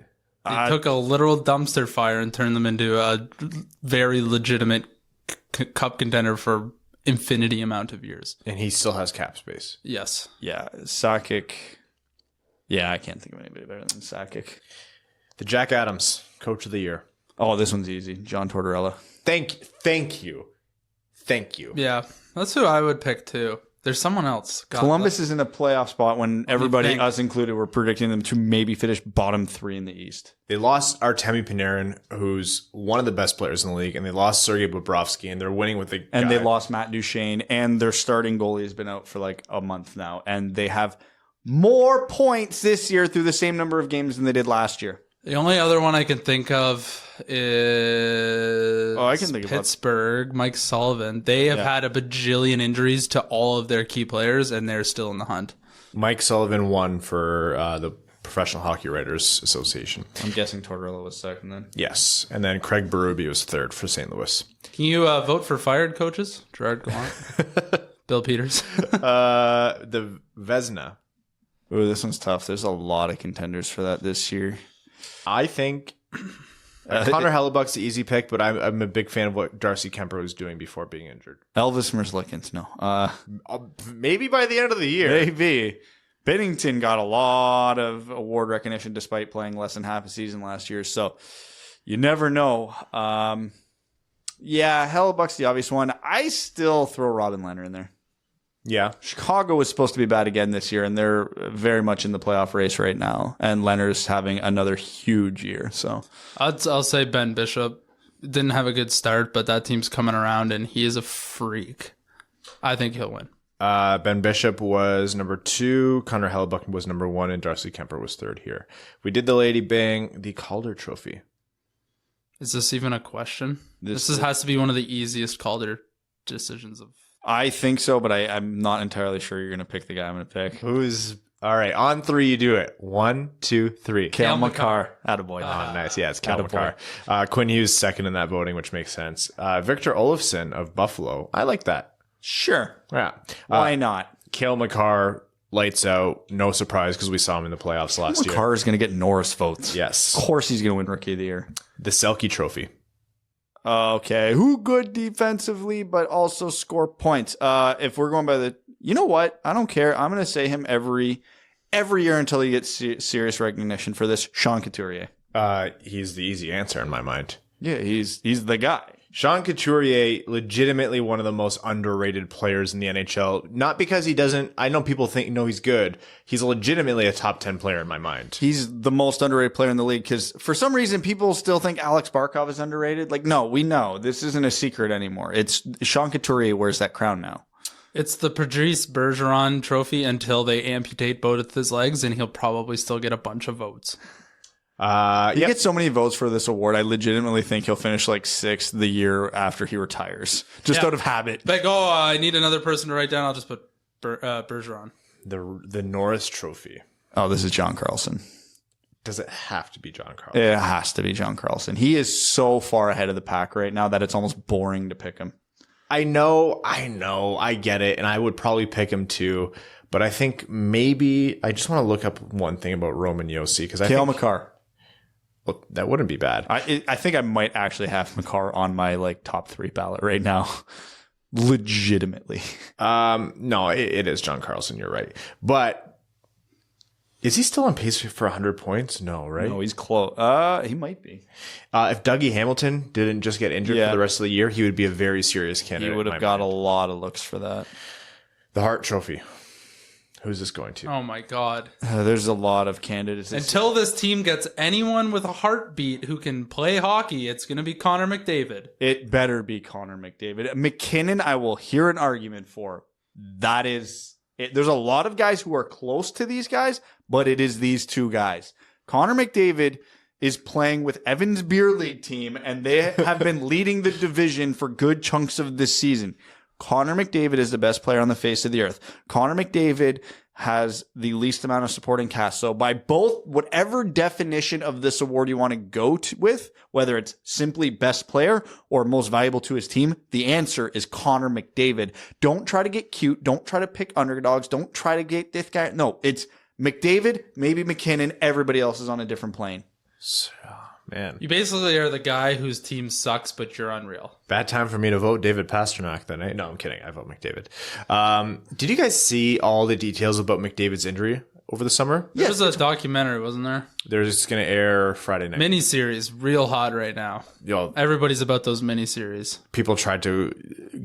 S4: They took a literal dumpster fire and turned them into a very legitimate cup contender for infinity amount of years.
S2: And he still has cap space.
S4: Yes.
S3: Yeah, Sakic. Yeah, I can't think of anybody better than Sakic.
S2: The Jack Adams, Coach of the Year.
S3: Oh, this one's easy. John Tortorella.
S2: Thank you.
S4: Yeah, that's who I would pick too. There's someone else. God,
S3: Columbus is in a playoff spot when everybody,
S4: think?
S3: us included, were predicting them to maybe finish bottom 3 in the East.
S2: They lost Artemi Panarin, who's one of the best players in the league, and they lost Sergei Bobrovsky, and they're winning with the
S3: And
S2: guy.
S3: they lost Matt Duchene, and their starting goalie has been out for like a month now. And they have more points this year through the same number of games than they did last year.
S4: The only other one I can think of is
S3: I can think of
S4: Pittsburgh, Mike Sullivan. They have had a bajillion injuries to all of their key players, and they're still in the hunt.
S2: Mike Sullivan won for the Professional Hockey Writers Association.
S3: I'm guessing Tortorella was second then.
S2: Yes. And then Craig Berube was third for St. Louis.
S4: Can you vote for fired coaches? Gerard Gallant? Bill Peters?
S2: The Vezina.
S3: Ooh, this one's tough. There's a lot of contenders for that this year.
S2: I think Connor Hellebuck's the easy pick, but I'm a big fan of what Darcy Kemper was doing before being injured.
S3: Elvis Merzlikins, no.
S2: Maybe by the end of the year.
S3: Maybe. Binnington got a lot of award recognition despite playing less than half a season last year. So you never know. Yeah, Hellebuck's the obvious one. I still throw Robin Lehner in there.
S2: Yeah.
S3: Chicago was supposed to be bad again this year, and they're very much in the playoff race right now. And Lehner's having another huge year. So
S4: I'll say Ben Bishop didn't have a good start, but that team's coming around, and he is a freak. I think he'll win.
S2: Ben Bishop was number 2. Connor Hellebuck was number 1, and Darcy Kemper was 3rd here. We did the Lady Bang, the Calder Trophy.
S4: Is this even a question? This has to be one of the easiest Calder decisions of.
S3: I think so, but I'm not entirely sure you're going to pick the guy I'm going to pick.
S2: Who's all right? On 3, you do it. 1, 2, 3.
S3: Cale Makar. Attaboy.
S2: Oh, nice. Yeah, it's Cale Makar. Quinn Hughes second in that voting, which makes sense. Victor Olofsson of Buffalo. I like that.
S3: Sure.
S2: Yeah.
S3: Why not?
S2: Cale Makar, lights out. No surprise because we saw him in the playoffs last year.
S3: Makar is going to get Norris votes.
S2: Yes.
S3: Of course he's going to win Rookie of the Year.
S2: The Selke Trophy.
S3: Okay. Who good defensively, but also score points? If we're going by the, you know what? I don't care. I'm going to say him every year until he gets serious recognition for this. Sean Couturier.
S2: He's the easy answer in my mind.
S3: Yeah, he's the guy.
S2: Sean Couturier, legitimately one of the most underrated players in the NHL. Not because he doesn't, I know people think, no, he's good. He's legitimately a top 10 player in my mind.
S3: He's the most underrated player in the league because for some reason people still think Alex Barkov is underrated. Like, no, we know. This isn't a secret anymore. It's Sean Couturier wears that crown now.
S4: It's the Patrice Bergeron trophy until they amputate both of his legs, and he'll probably still get a bunch of votes.
S3: He gets so many votes for this award. I legitimately think he'll finish like 6th the year after he retires, just out of habit.
S4: Like, I need another person to write down. I'll just put Bergeron.
S2: The Norris Trophy.
S3: Oh, this is John Carlson.
S2: Does it have to be John Carlson?
S3: It has to be John Carlson. He is so far ahead of the pack right now that it's almost boring to pick him.
S2: I know, I get it, and I would probably pick him too. But I think maybe I just want to look up one thing about Roman Josi because I
S3: Cale
S2: think
S3: Makar.
S2: Well, that wouldn't be bad.
S3: I think I might actually have Makar on my like top 3 ballot right now. Legitimately.
S2: No, it is John Carlson. You're right. But is he still on pace for 100 points? No, right?
S3: No, he's close. He might be.
S2: If Dougie Hamilton didn't just get injured for the rest of the year, he would be a very serious candidate.
S3: He would have got a lot of looks for that.
S2: The Hart Trophy. Who's this going to?
S4: Oh, my God.
S3: There's a lot of candidates.
S4: Until this team gets anyone with a heartbeat who can play hockey, it's going to be Connor McDavid.
S3: It better be Connor McDavid. McKinnon, I will hear an argument for. That is it. There's a lot of guys who are close to these guys, but it is these 2 guys. Connor McDavid is playing with Evan's Beer League team, and they have been leading the division for good chunks of this season. Connor McDavid is the best player on the face of the earth. Connor McDavid has the least amount of supporting cast. So by both, whatever definition of this award you want to go with, whether it's simply best player or most valuable to his team, the answer is Connor McDavid. Don't try to get cute. Don't try to pick underdogs. Don't try to get this guy. No, it's McDavid, maybe McKinnon. Everybody else is on a different plane.
S2: Man.
S4: You basically are the guy whose team sucks, but you're unreal.
S2: Bad time for me to vote David Pastrnak then. No, I'm kidding. I vote McDavid. Did you guys see all the details about McDavid's injury over the summer?
S4: There was a documentary, wasn't there?
S2: They're just going to air Friday night.
S4: Miniseries, real hot right now. Everybody's about those miniseries.
S2: People tried to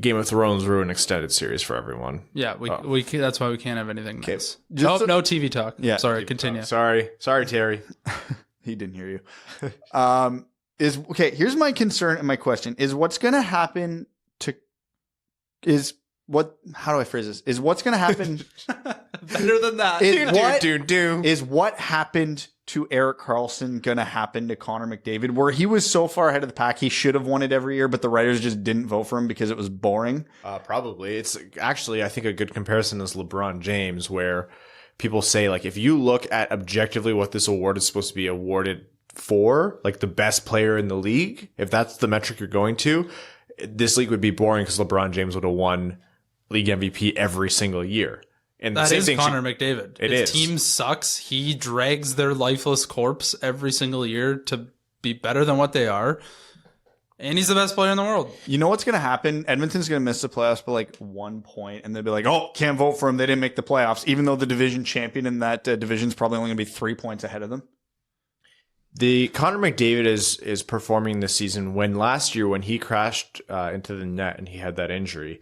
S2: Game of Thrones ruin extended series for everyone.
S4: Yeah, we that's why we can't have anything nice.
S3: No
S4: TV talk.
S3: Yeah,
S4: sorry,
S2: TV
S4: continue.
S2: Talk. Sorry, Terry.
S3: He didn't hear you. Here's my concern and my question is what's going to happen how do I phrase this? Is what's going to happen
S4: better than that?
S3: Is what happened to Erik Karlsson going to happen to Connor McDavid where he was so far ahead of the pack, he should have won it every year, but the writers just didn't vote for him because it was boring?
S2: Probably. It's actually, I think a good comparison is LeBron James where people say, like, if you look at objectively what this award is supposed to be awarded for, like the best player in the league, if that's the metric you're going to, this league would be boring because LeBron James would have won league MVP every single year. And
S4: that is Connor McDavid. His team sucks. He drags their lifeless corpse every single year to be better than what they are. And he's the best player in the world.
S3: You know what's going to happen? Edmonton's going to miss the playoffs by like 1 point, and they'll be like, oh, can't vote for him. They didn't make the playoffs, even though the division champion in that division's probably only going to be 3 points ahead of them.
S2: The Connor McDavid is performing this season when last year when he crashed into the net and he had that injury,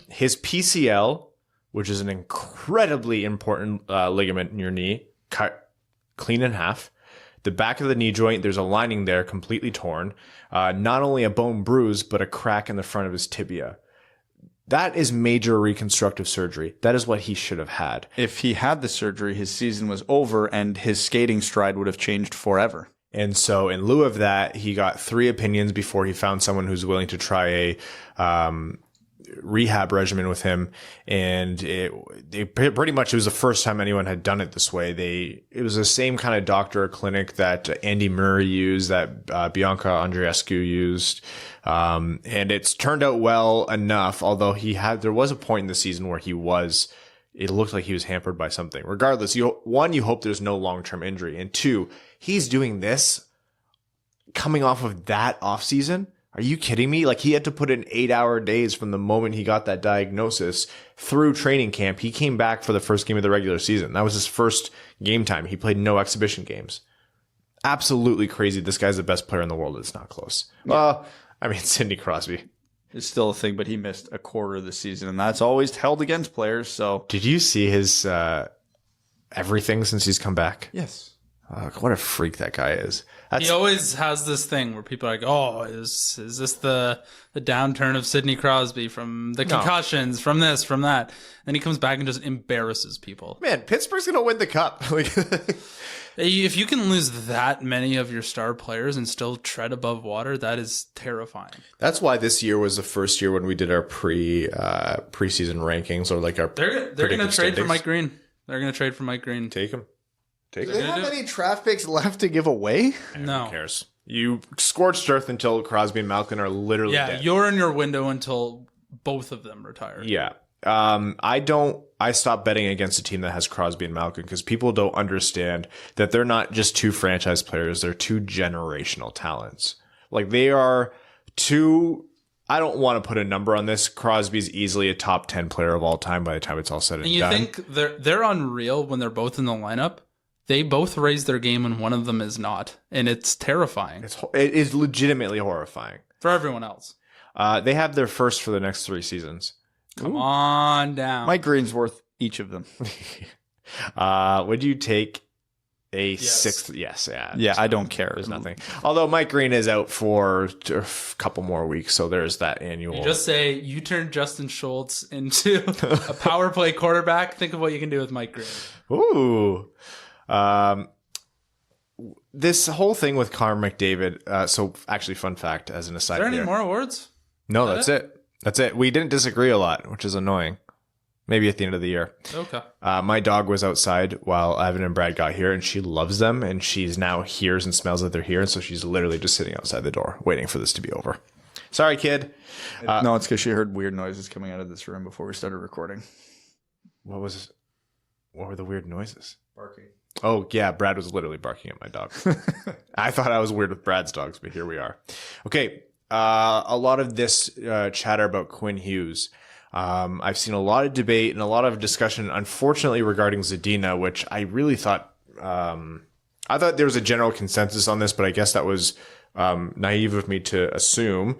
S2: his PCL, which is an incredibly important ligament in your knee, cut clean in half. The back of the knee joint, there's a lining there completely torn. Not only a bone bruise, but a crack in the front of his tibia. That is major reconstructive surgery. That is what he should have had.
S3: If he had the surgery, his season was over and his skating stride would have changed forever.
S2: And so in lieu of that, he got 3 opinions before he found someone who's willing to try a rehab regimen with him. And it pretty much, it was the first time anyone had done it this way. It was the same kind of doctor or clinic that Andy Murray used, that Bianca Andreescu used. And it's turned out well enough, although there was a point in the season where it looked like he was hampered by something. Regardless, you hope there's no long-term injury. And 2, he's doing this coming off of that offseason. Are you kidding me? Like, he had to put in 8-hour days from the moment he got that diagnosis through training camp. He came back for the first game of the regular season. That was his first game time. He played no exhibition games. Absolutely crazy. This guy's the best player in the world. It's not close.
S3: Yeah.
S2: Sidney Crosby.
S3: It's still a thing, but he missed a quarter of the season, and that's always held against players. So,
S2: did you see his everything since he's come back?
S3: Yes.
S2: What a freak that guy is.
S4: He always has this thing where people are like, oh, is this the downturn of Sidney Crosby from the concussions, from this, from that? Then he comes back and just embarrasses people.
S2: Man, Pittsburgh's going to win the cup.
S4: If you can lose that many of your star players and still tread above water, that is terrifying.
S2: That's why this year was the first year when we did our preseason rankings, or like our
S4: They're going to trade for Mike Green. They're going to trade for Mike Green.
S2: Take him.
S3: Do they have any draft picks left to give away?
S4: No.
S2: Who cares? You scorched earth until Crosby and Malkin are literally dead.
S4: You're in your window until both of them retire.
S2: Yeah. I stopped betting against a team that has Crosby and Malkin because people don't understand that they're not just 2 franchise players. They're 2 generational talents. Like, they are 2. I don't want to put a number on this. Crosby's easily a top 10 player of all time by the time it's all said and done.
S4: And you think they're unreal when they're both in the lineup? They both raise their game when one of them is not, and it's terrifying.
S2: It is legitimately horrifying
S4: for everyone else.
S2: They have their first for the next 3 seasons.
S4: Come on down.
S3: Mike Green's worth each of them.
S2: Would you take a 6th? Yes, yeah.
S3: Yeah, I don't care.
S2: There's nothing. Although Mike Green is out for a couple more weeks, so there's that annual.
S4: You just say you turn Justin Schultz into a power play quarterback. Think of what you can do with Mike Green.
S2: Ooh. This whole thing with Connor McDavid. So actually, fun fact as an aside.
S4: Are there any more awards?
S2: No, that's it. That's it. We didn't disagree a lot, which is annoying. Maybe at the end of the year.
S4: Okay.
S2: My dog was outside while Evan and Brad got here, and she loves them, and she's now hears and smells that they're here, and so she's literally just sitting outside the door waiting for this to be over. Sorry, kid.
S3: No, it's because she heard weird noises coming out of this room before we started recording.
S2: What were the weird noises?
S3: Barking.
S2: Oh, yeah. Brad was literally barking at my dog. I thought I was weird with Brad's dogs, but here we are. Okay. A lot of this chatter about Quinn Hughes. I've seen a lot of debate and a lot of discussion, unfortunately, regarding Zadina, which I really thought there was a general consensus on this, but I guess that was naive of me to assume.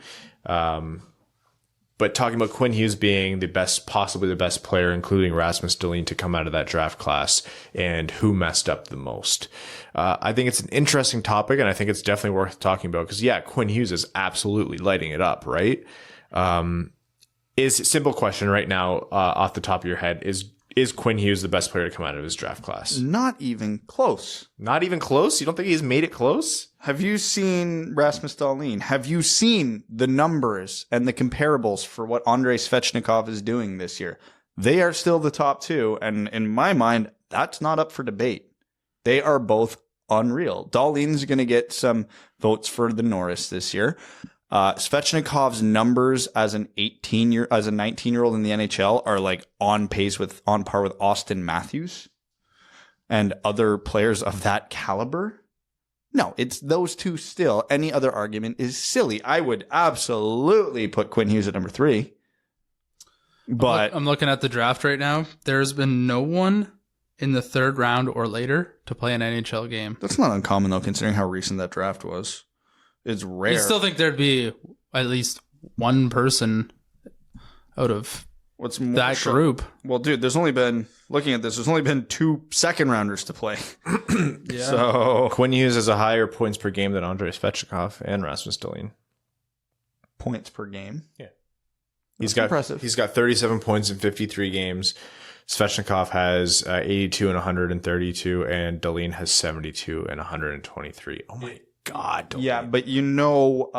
S2: But talking about Quinn Hughes being possibly the best player, including Rasmus Dahlin, to come out of that draft class, and who messed up the most. I think it's an interesting topic, and I think it's definitely worth talking about because, Quinn Hughes is absolutely lighting it up, right? Simple question right now, off the top of your head, is Quinn Hughes the best player to come out of his draft class?
S3: Not even close.
S2: Not even close? You don't think he's made it close?
S3: Have you seen Rasmus Dahlin? Have you seen the numbers and the comparables for what Andrei Svechnikov is doing this year? They are still the top 2, and in my mind, that's not up for debate. They are both unreal. Dahlin's going to get some votes for the Norris this year. Svechnikov's numbers as a 19-year-old in the NHL are like on par with Austin Matthews and other players of that caliber. No, it's those two still. Any other argument is silly. I would absolutely put Quinn Hughes at number 3. But
S4: I'm looking at the draft right now. There's been no one in the 3rd round or later to play an NHL game.
S3: that's not uncommon, though, considering how recent that draft was. It's rare.
S4: You still think there'd be at least one person out of
S3: What's more
S4: that group?
S3: Well, dude, there's only been 2 second-rounders to play.
S4: Yeah.
S3: So,
S2: Quinn Hughes has a higher points per game than Andrei Svechnikov and Rasmus Dahlin.
S3: points per game.
S2: Yeah.
S3: That's impressive.
S2: He's got 37 points in 53 games. Svechnikov has 82 and 132, and Dahlin has 72 and 123. Oh my God. Dahlin.
S3: Yeah, but you know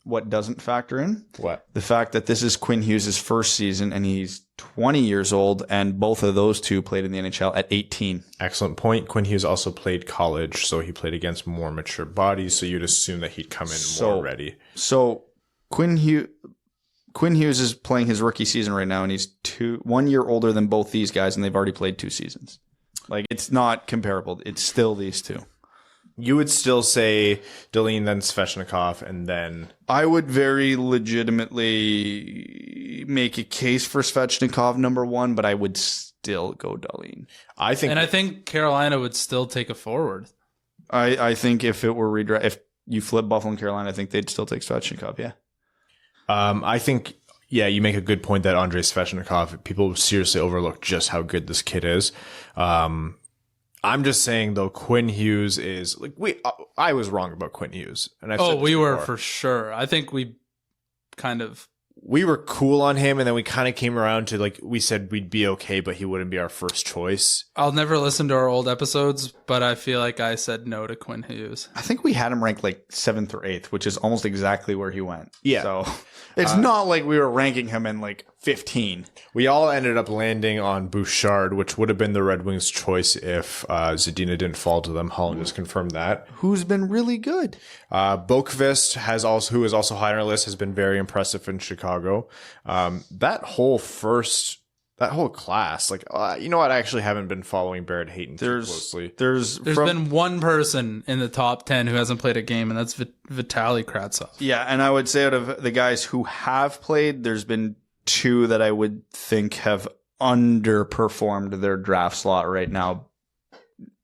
S3: what doesn't factor in?
S2: What?
S3: The fact that this is Quinn Hughes' first season and he's 20 years old, and both of those two played in the NHL at 18.
S2: Excellent point. Quinn Hughes also played college, so he played against more mature bodies, so you'd assume that he'd come in more ready.
S3: So Quinn Hughes is playing his rookie season right now, and he's 1 year older than both these guys, and they've already played 2 seasons. Like, it's not comparable. It's still these two.
S2: You would still say Dahlin, then Svechnikov, and then...
S3: I would very legitimately make a case for Svechnikov number 1, but I would still go Dahlin.
S2: I think
S4: Carolina would still take a forward.
S3: I think if it were if you flip Buffalo and Carolina, I think they'd still take Svechnikov, yeah.
S2: I think, yeah, you make a good point that Andrei Svechnikov, people seriously overlook just how good this kid is. I'm just saying, though, Quinn Hughes is like I was wrong about Quinn Hughes, and
S4: we were for sure. I think we
S2: were cool on him, and then we kind of came around to like we said we'd be okay, but he wouldn't be our first choice.
S4: I'll never listen to our old episodes, but I feel like I said no to Quinn Hughes.
S3: I think we had him ranked like 7th or 8th, which is almost exactly where he went.
S2: Yeah.
S3: So it's not like we were ranking him in like 15.
S2: We all ended up landing on Bouchard, which would have been the Red Wings' choice if Zadina didn't fall to them. Holland just confirmed that.
S3: Who's been really good.
S2: Boqvist who is also high on our list, has been very impressive in Chicago. That whole class, like, you know what? I actually haven't been following Barrett Hayton too closely.
S3: There's
S4: been one person in the top 10 who hasn't played a game, and that's Vitaly Kravtsov.
S3: Yeah, and I would say out of the guys who have played, there's been 2 that I would think have underperformed their draft slot right now.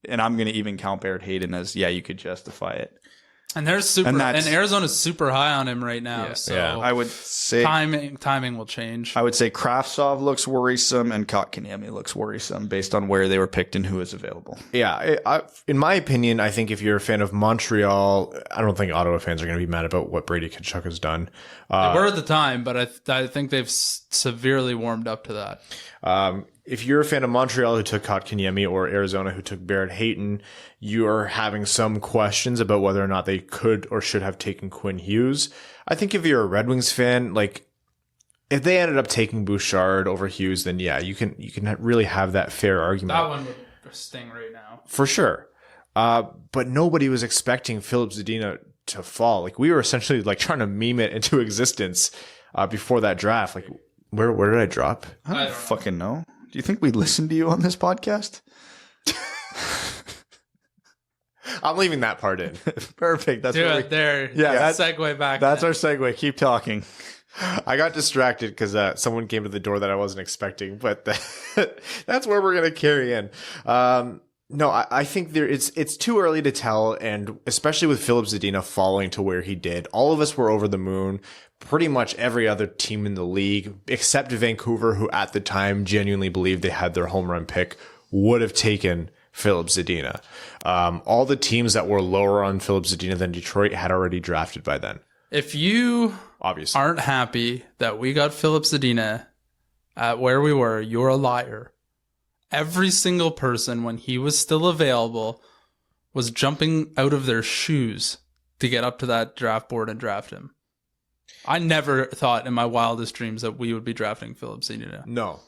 S3: And I'm going to even count Barrett Hayton as, yeah, you could justify it.
S4: And Arizona's super high on him right now.
S2: Yeah.
S4: So
S2: Yeah.
S3: I would say
S4: timing will change.
S3: I would say Kravtsov looks worrisome and Kotkaniemi looks worrisome based on where they were picked and who is available.
S2: Yeah, in my opinion, I think if you're a fan of Montreal, I don't think Ottawa fans are going to be mad about what Brady Tkachuk has done.
S4: They were at the time, but I think they've severely warmed up to that.
S2: If you're a fan of Montreal who took Kotkaniemi or Arizona who took Barrett Hayton, you are having some questions about whether or not they could or should have taken Quinn Hughes. I think if you're a Red Wings fan, like if they ended up taking Bouchard over Hughes, then yeah, you can really have that fair argument.
S4: That one would sting right now.
S2: For sure. But nobody was expecting Philip Zadina to fall. Like we were essentially like trying to meme it into existence before that draft. Like where did I drop?
S3: I don't fucking know. Do you think we listened to you on this podcast?
S2: I'm leaving that part in.
S3: Perfect. That's
S4: there.
S3: Yeah,
S4: segue back.
S3: That's our segue. Keep talking.
S2: I got distracted because someone came to the door that I wasn't expecting, but that's where we're going to carry in. No, I think it's too early to tell, and especially with Philip Zadina falling to where he did, all of us were over the moon. Pretty much every other team in the league, except Vancouver, who at the time genuinely believed they had their home run pick, would have taken Philip Zadina. All the teams that were lower on Philip Zadina than Detroit had already drafted by then.
S4: If you
S2: obviously
S4: aren't happy that we got Philip Zadina at where we were, you're a liar. Every single person, when he was still available, was jumping out of their shoes to get up to that draft board and draft him. I never thought in my wildest dreams that we would be drafting Philip Zadina.
S2: No.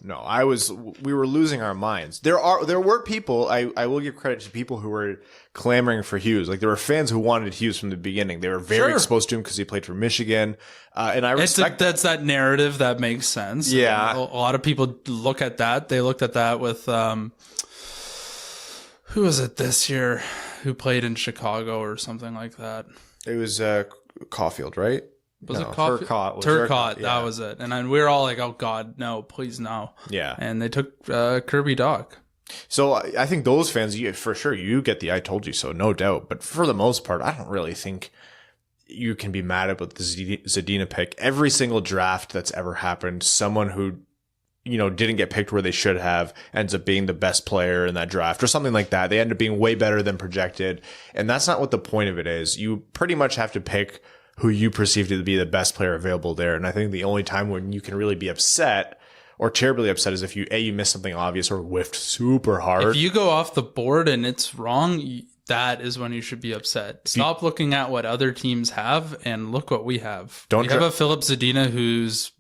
S2: We were losing our minds. There were people, I will give credit to people who were clamoring for Hughes. Like there were fans who wanted Hughes from the beginning. They were very exposed to him because he played for Michigan. And I respect
S4: that's that narrative that makes sense.
S3: Yeah.
S4: A lot of people look at that. They looked at that with, who was it this year? who played in Chicago or something like that.
S2: It was Caulfield, right?
S4: Was
S2: No.
S4: it Caulfield? Turcotte,
S2: yeah.
S4: that was it. And then we were all like, oh, God, no, please no.
S2: Yeah.
S4: And they took Kirby Dach.
S2: So I think those fans, for sure, you get the I told you so, no doubt. But for the most part, I don't really think you can be mad about the Zadina pick. Every single draft that's ever happened, someone who, didn't get picked where they should have ends up being the best player in that draft or something like that. They end up being way better than projected. And that's not what the point of it is. You pretty much have to pick who you perceive to be the best player available there. And I think the only time when you can really be upset or terribly upset is if you miss something obvious or whiffed super hard.
S4: If you go off the board and it's wrong, that is when you should be upset. Stop looking at what other teams have and look what we have. We have a Philip Zadina who's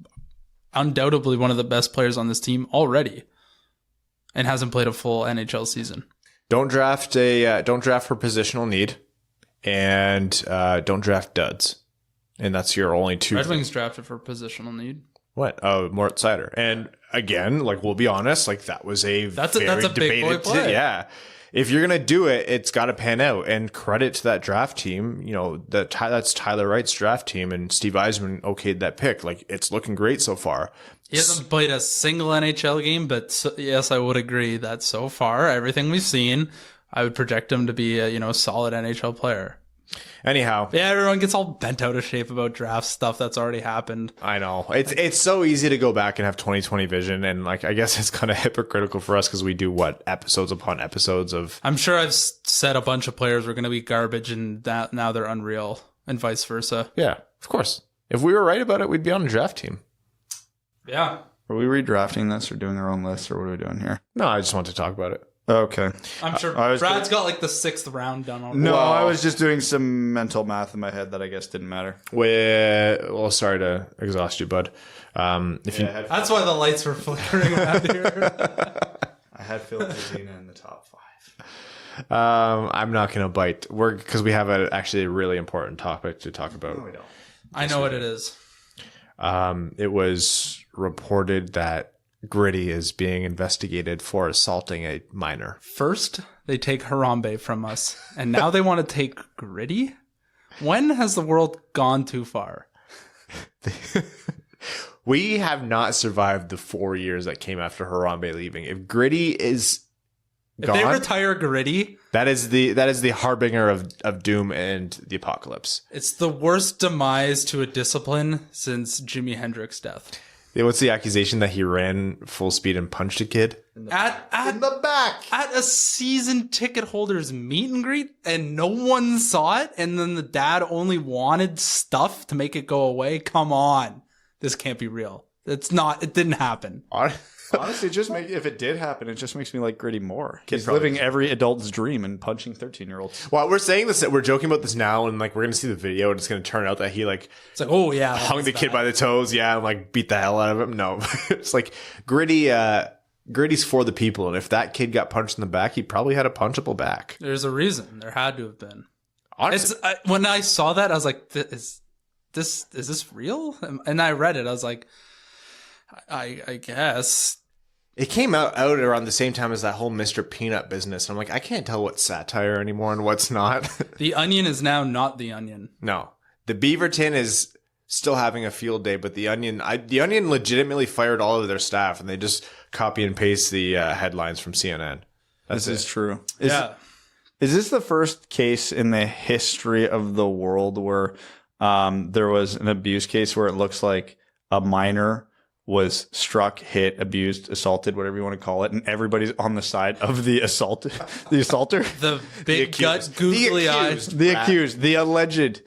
S4: undoubtedly one of the best players on this team already and hasn't played a full NHL season.
S2: Don't draft for positional need, and don't draft duds. And that's your only two.
S4: Red Wings drafted for positional need.
S2: What? Oh, Mort Seider. And again, we'll be honest, that was that's a big boy play. Yeah. If you're going to do it, it's got to pan out. And credit to that draft team. That's Tyler Wright's draft team, and Steve Eisman okayed that pick. It's looking great so far.
S4: He hasn't played a single NHL game, but yes, I would agree that so far, everything we've seen, I would project him to be a solid NHL player.
S2: Anyhow.
S4: Yeah, everyone gets all bent out of shape about draft stuff that's already happened.
S2: I know. It's so easy to go back and have 20/20 vision. And I guess it's kind of hypocritical for us because we do episodes upon episodes of.
S4: I'm sure I've said a bunch of players were going to be garbage and that now they're unreal and vice versa.
S2: Yeah, of course. If we were right about it, we'd be on a draft team.
S4: Yeah.
S3: Are we redrafting this or doing our own list or what are we doing here?
S2: No, I just want to talk about it.
S3: Okay.
S4: I'm sure Brad's got the 6th round done already.
S3: No, I was just doing some mental math in my head that I guess didn't matter.
S2: Well, sorry to exhaust you, bud.
S4: That's why the lights were flickering around here.
S3: I had Philip Zadina in the top 5.
S2: I'm not going to bite. Because we have actually a really important topic to talk about.
S3: No, we don't.
S4: I know what it is.
S2: It was reported that Gritty is being investigated for assaulting a minor.
S4: First, they take Harambe from us, and now they want to take Gritty? When has the world gone too far?
S2: We have not survived the 4 years that came after Harambe leaving. If Gritty is gone,
S4: if they retire Gritty,
S2: that is the harbinger of doom and the apocalypse.
S4: It's the worst demise to a discipline since Jimi Hendrix's death.
S2: What's the accusation that he ran full speed and punched a kid?
S3: In the back.
S4: At a season ticket holder's meet and greet, and no one saw it, and then the dad only wanted stuff to make it go away? Come on. This can't be real. It didn't happen.
S3: Honestly, if it did happen, it just makes me like Gritty more. He's living every adult's dream and punching 13-year-olds.
S2: Well, we're saying this, we're joking about this now, and we're going to see the video, and it's going to turn out that he
S4: it's oh yeah,
S2: hung the kid by the toes, and beat the hell out of him. No, it's Gritty's for the people, and if that kid got punched in the back, he probably had a punchable back.
S4: There's a reason. There had to have been.
S2: Honestly,
S4: when I saw that, I was like, is this real? And I read it. I was like, I guess.
S2: It came out around the same time as that whole Mr. Peanut business. I'm like, I can't tell what's satire anymore and what's not.
S4: The Onion is now not the Onion.
S2: No. The Beaverton is still having a field day, but the Onion legitimately fired all of their staff, and they just copy and paste the headlines from CNN.
S3: This is true.
S4: Is
S3: this the first case in the history of the world where there was an abuse case where it looks like a minor was struck, hit, abused, assaulted, whatever you want to call it, and everybody's on the side of the assaulter?
S4: The big gut, googly eyes.
S3: The accused. The allegedly.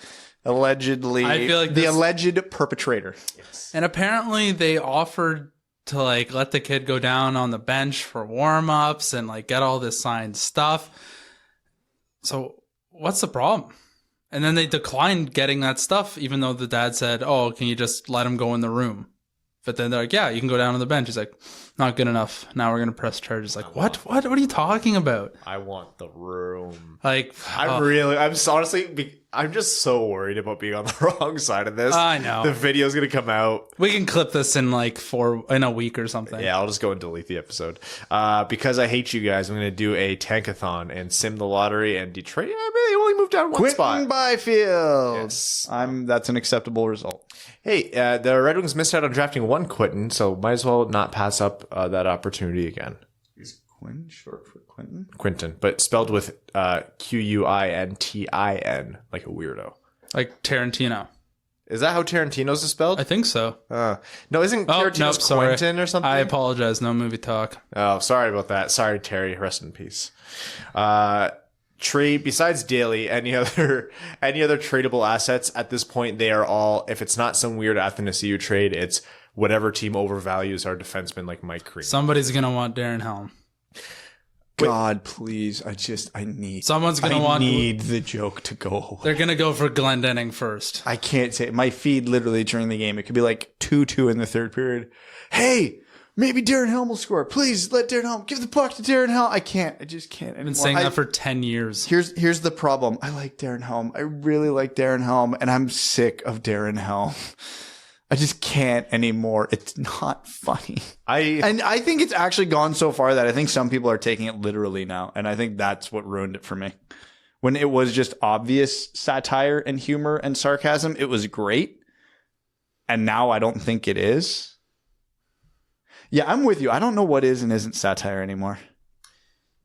S3: I feel like the alleged perpetrator.
S4: Yes. And apparently they offered to let the kid go down on the bench for warm-ups and get all this signed stuff. So what's the problem? And then they declined getting that stuff, even though the dad said, oh, can you just let him go in the room? But then they're like, yeah, you can go down on the bench. He's like, not good enough. Now we're going to press charges. What? What are you talking about?
S2: I want the room.
S4: I'm
S2: I'm just so worried about being on the wrong side of this.
S4: I know.
S2: The video's going to come out.
S4: We can clip this in in a week or something.
S2: Yeah, I'll just go and delete the episode. Because I hate you guys, I'm going to do a tankathon and sim the lottery and Detroit. I mean, they only moved down one spot.
S3: Quentin Byfield.
S2: Yes.
S3: That's an acceptable result.
S2: Hey, the Red Wings missed out on drafting one Quentin, so might as well not pass up that opportunity again.
S3: Is Quinn short for Quentin?
S2: Quentin, but spelled with Quintin, like a weirdo.
S4: Like Tarantino.
S2: Is that how Tarantino's is spelled?
S4: I think so.
S2: No, isn't Tarantino's Quentin or something?
S4: I apologize. No movie talk.
S2: Oh, sorry about that. Sorry, Terry. Rest in peace. Trade besides Daley, any other tradable assets at this point? They are all. If it's not some weird Athanasiou trade, it's whatever team overvalues our defenseman like Mike Crean.
S4: Somebody's gonna want Darren Helm.
S3: God, please! I need.
S4: Someone's gonna
S3: I
S4: want.
S3: need the joke to go away.
S4: They're gonna go for Glendening first.
S3: I can't say my feed literally during the game. It could be like 2-2 in the third period. Hey, maybe Darren Helm will score. Please let Darren Helm give the puck to Darren Helm. I just can't anymore.
S4: I've been saying that for 10 years.
S3: Here's the problem. I like Darren Helm. I really like Darren Helm, and I'm sick of Darren Helm. I just can't anymore. It's not funny. I think it's actually gone so far that I think some people are taking it literally now, and I think that's what ruined it for me. When it was just obvious satire and humor and sarcasm, it was great, and now I don't think it is. Yeah, I'm with you. I don't know what is and isn't satire anymore.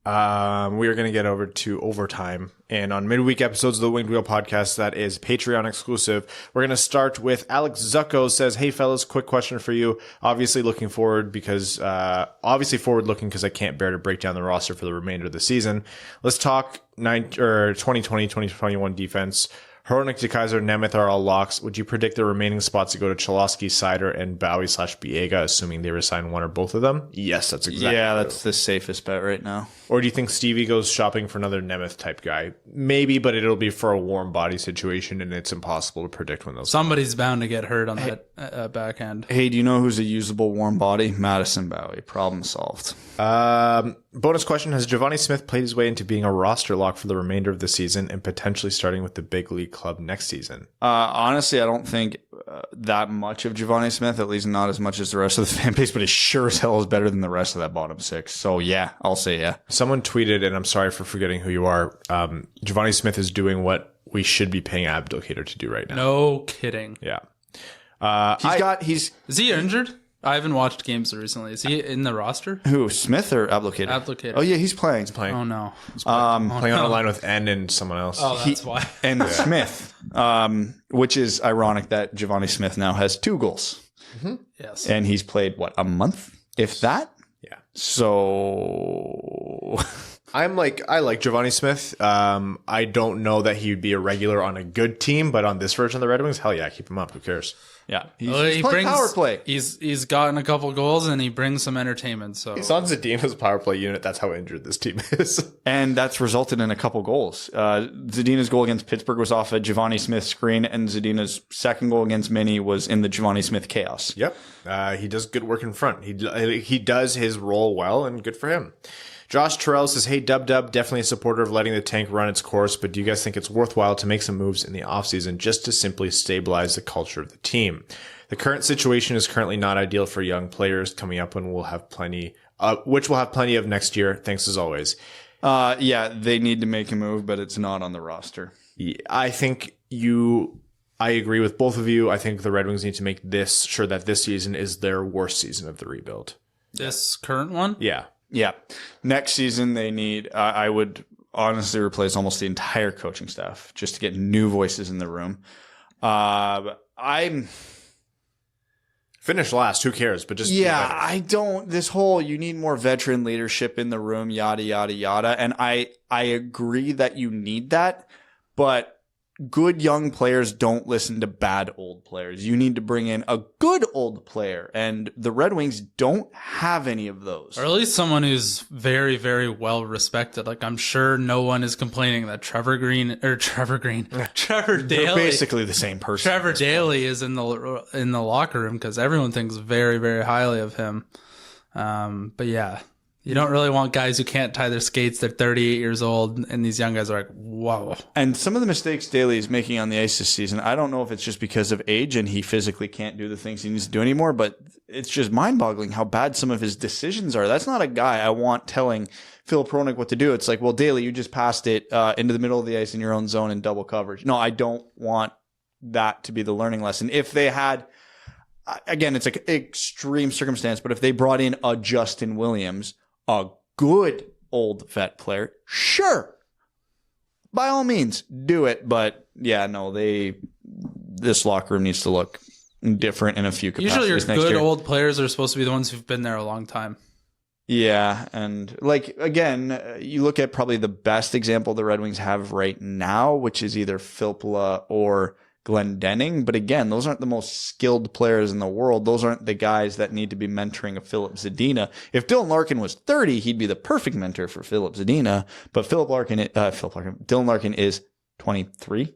S2: We are going to get over to overtime. And on midweek episodes of the Winged Wheel podcast, that is Patreon exclusive. We're going to start with Alex Zucco says, hey fellas, quick question for you. Obviously forward looking because I can't bear to break down the roster for the remainder of the season. Let's talk 2020-2021 defense. Hronek, DeKaiser, Nemeth are all locks. Would you predict the remaining spots to go to Cholowski, Sider, and Bowie/Biega, assuming they resign one or both of them? Yes, that's exactly
S3: that's the safest bet right now.
S2: Or do you think Stevie goes shopping for another Nemeth type guy? Maybe, but it'll be for a warm body situation, and it's impossible to predict when those.
S4: Somebody's bound to get hurt on that backhand.
S3: Hey, do you know who's a usable warm body? Madison Bowie. Problem solved.
S2: Bonus question: has Giovanni Smith played his way into being a roster lock for the remainder of the season and potentially starting with the big league club next season?
S3: Honestly, I don't think that much of Giovanni Smith, at least not as much as the rest of the fan base, but it sure as hell is better than the rest of that bottom six. So yeah, I'll say yeah.
S2: Someone tweeted, and I'm sorry for forgetting who you are. Giovanni Smith is doing what we should be paying Abdelkader to do right now.
S4: No kidding.
S2: Yeah.
S3: Is
S4: he injured? I haven't watched games recently. Is he in the roster?
S3: Who, Smith or Abdelkader?
S4: Abdelkader.
S3: Oh yeah, he's playing.
S4: Oh no.
S2: Playing on a line with N and someone else.
S4: Oh, that's why.
S3: And Smith, which is ironic that Giovanni Smith now has 2 goals.
S4: Mm-hmm. Yes.
S3: And he's played a month, if that.
S2: Yeah.
S3: So
S2: I like Giovanni Smith. I don't know that he would be a regular on a good team, but on this version of the Red Wings, hell yeah, keep him up. Who cares?
S3: Yeah,
S4: he
S3: playing power play.
S4: He's gotten a couple goals and he brings some entertainment. So
S2: he's on Zadina's power play unit. That's how injured this team is,
S3: and that's resulted in a couple goals. Zadina's goal against Pittsburgh was off a Giovanni Smith screen, and Zadina's second goal against Minnie was in the Giovanni Smith chaos.
S2: Yep, he does good work in front. He does his role well, and good for him. Josh Terrell says, hey, Dub, definitely a supporter of letting the tank run its course, but do you guys think it's worthwhile to make some moves in the offseason just to simply stabilize the culture of the team? The current situation is currently not ideal for young players coming up, and we'll have plenty of next year. Thanks as always.
S3: Yeah, they need to make a move, but it's not on the roster.
S2: Yeah, I agree with both of you. I think the Red Wings need to make sure that this season is their worst season of the rebuild.
S4: This current one?
S2: Yeah.
S3: Yeah. Next season, they need, I would honestly replace almost the entire coaching staff just to get new voices in the room.
S2: Finish last. Who cares? But just
S3: you need more veteran leadership in the room, yada, yada, yada. And I agree that you need that, but good young players don't listen to bad old players. You need to bring in a good old player, and the Red Wings don't have any of those.
S4: Or at least someone who's very, very well respected. Like, I'm sure no one is complaining that Trevor Daley.
S3: They're basically the same person.
S4: Trevor Daley is in the locker room because everyone thinks very, very highly of him. But yeah, You don't really want guys who can't tie their skates. They're 38 years old, and these young guys are like, whoa.
S3: And some of the mistakes Daley is making on the ice this season, I don't know if it's just because of age and he physically can't do the things he needs to do anymore, but it's just mind-boggling how bad some of his decisions are. That's not a guy I want telling Philip Hronek what to do. It's like, well, Daley, you just passed it into the middle of the ice in your own zone in double coverage. No, I don't want that to be the learning lesson. If they had, again, it's an extreme circumstance, but if they brought in a Justin Williams, a good old vet player, sure, by all means, do it. But yeah, no, this locker room needs to look different in a few capacities.
S4: Usually your good old players are supposed to be the ones who've been there a long time.
S3: Yeah, and like, again, you look at probably the best example the Red Wings have right now, which is either Filppula or Glendening. But again, those aren't the most skilled players in the world. Those aren't the guys that need to be mentoring a Philip Zadina. If Dylan Larkin was 30, he'd be the perfect mentor for Philip Zadina. But Dylan Larkin is 23.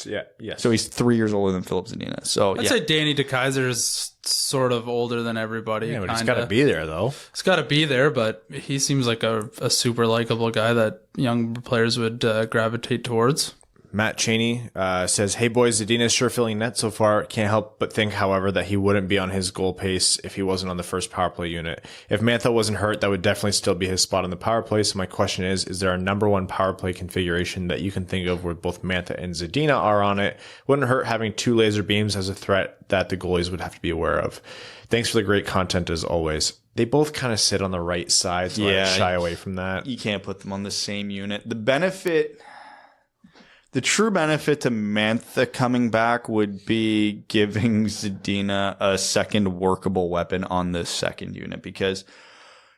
S2: Yeah.
S3: So he's 3 years older than Philip Zadina. So
S4: I'd say Danny DeKeyser is sort of older than everybody.
S2: Yeah, but he's got to be there, though.
S4: He's got to be there, but he seems like a super likable guy that young players would gravitate towards.
S2: Matt Cheney says, "Hey boys, Zadina is sure filling net so far. Can't help but think, however, that he wouldn't be on his goal pace if he wasn't on the first power play unit. If Mantha wasn't hurt, that would definitely still be his spot on the power play. So my question is there a number one power play configuration that you can think of where both Mantha and Zadina are on it? Wouldn't hurt having two laser beams as a threat that the goalies would have to be aware of. Thanks for the great content as always." They both kind of sit on the right side, so I shy away from that.
S3: You can't put them on the same unit. The true benefit to Mantha coming back would be giving Zadina a second workable weapon on this second unit. Because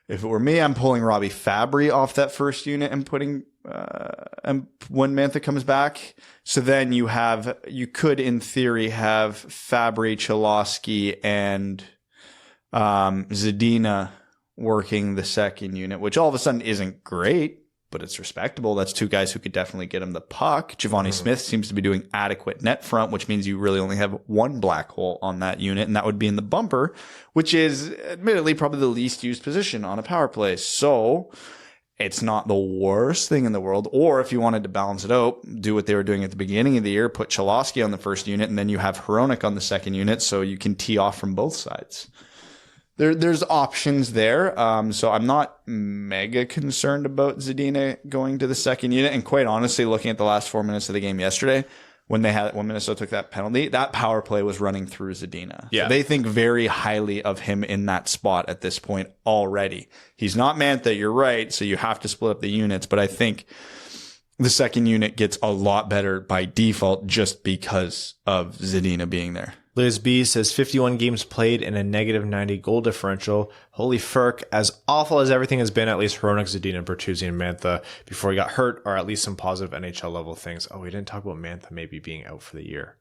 S3: if it were me, I'm pulling Robbie Fabry off that first unit and putting when Mantha comes back. So then you could in theory have Fabry, Cholowski, and Zadina working the second unit, which all of a sudden isn't great, but it's respectable. That's two guys who could definitely get him the puck. Giovanni Smith seems to be doing adequate net front, which means you really only have one black hole on that unit, and that would be in the bumper, which is admittedly probably the least used position on a power play. So it's not the worst thing in the world. Or if you wanted to balance it out, do what they were doing at the beginning of the year, put Cholowski on the first unit, and then you have Hronek on the second unit, so you can tee off from both sides. There's options there. So I'm not mega concerned about Zadina going to the second unit. And quite honestly, looking at the last 4 minutes of the game yesterday, when Minnesota took that penalty, that power play was running through Zadina.
S2: Yeah.
S3: So they think very highly of him in that spot at this point already. He's not Mantha, you're right. So you have to split up the units. But I think the second unit gets a lot better by default just because of Zadina being there.
S2: Liz B says 51 games played and a negative 90 goal differential. Holy Ferk, as awful as everything has been, at least Hronek, Zadina, Bertuzzi, and Mantha before he got hurt are at least some positive NHL level things. Oh, we didn't talk about Mantha maybe being out for the year.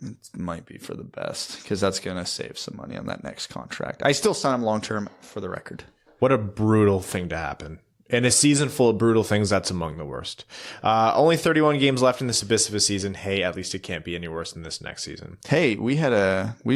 S3: It might be for the best because that's going to save some money on that next contract. I still sign him long term for the record.
S2: What a brutal thing to happen. In a season full of brutal things, that's among the worst. Only 31 games left in this abyss of a season. Hey, at least it can't be any worse than this next season.
S3: Hey, we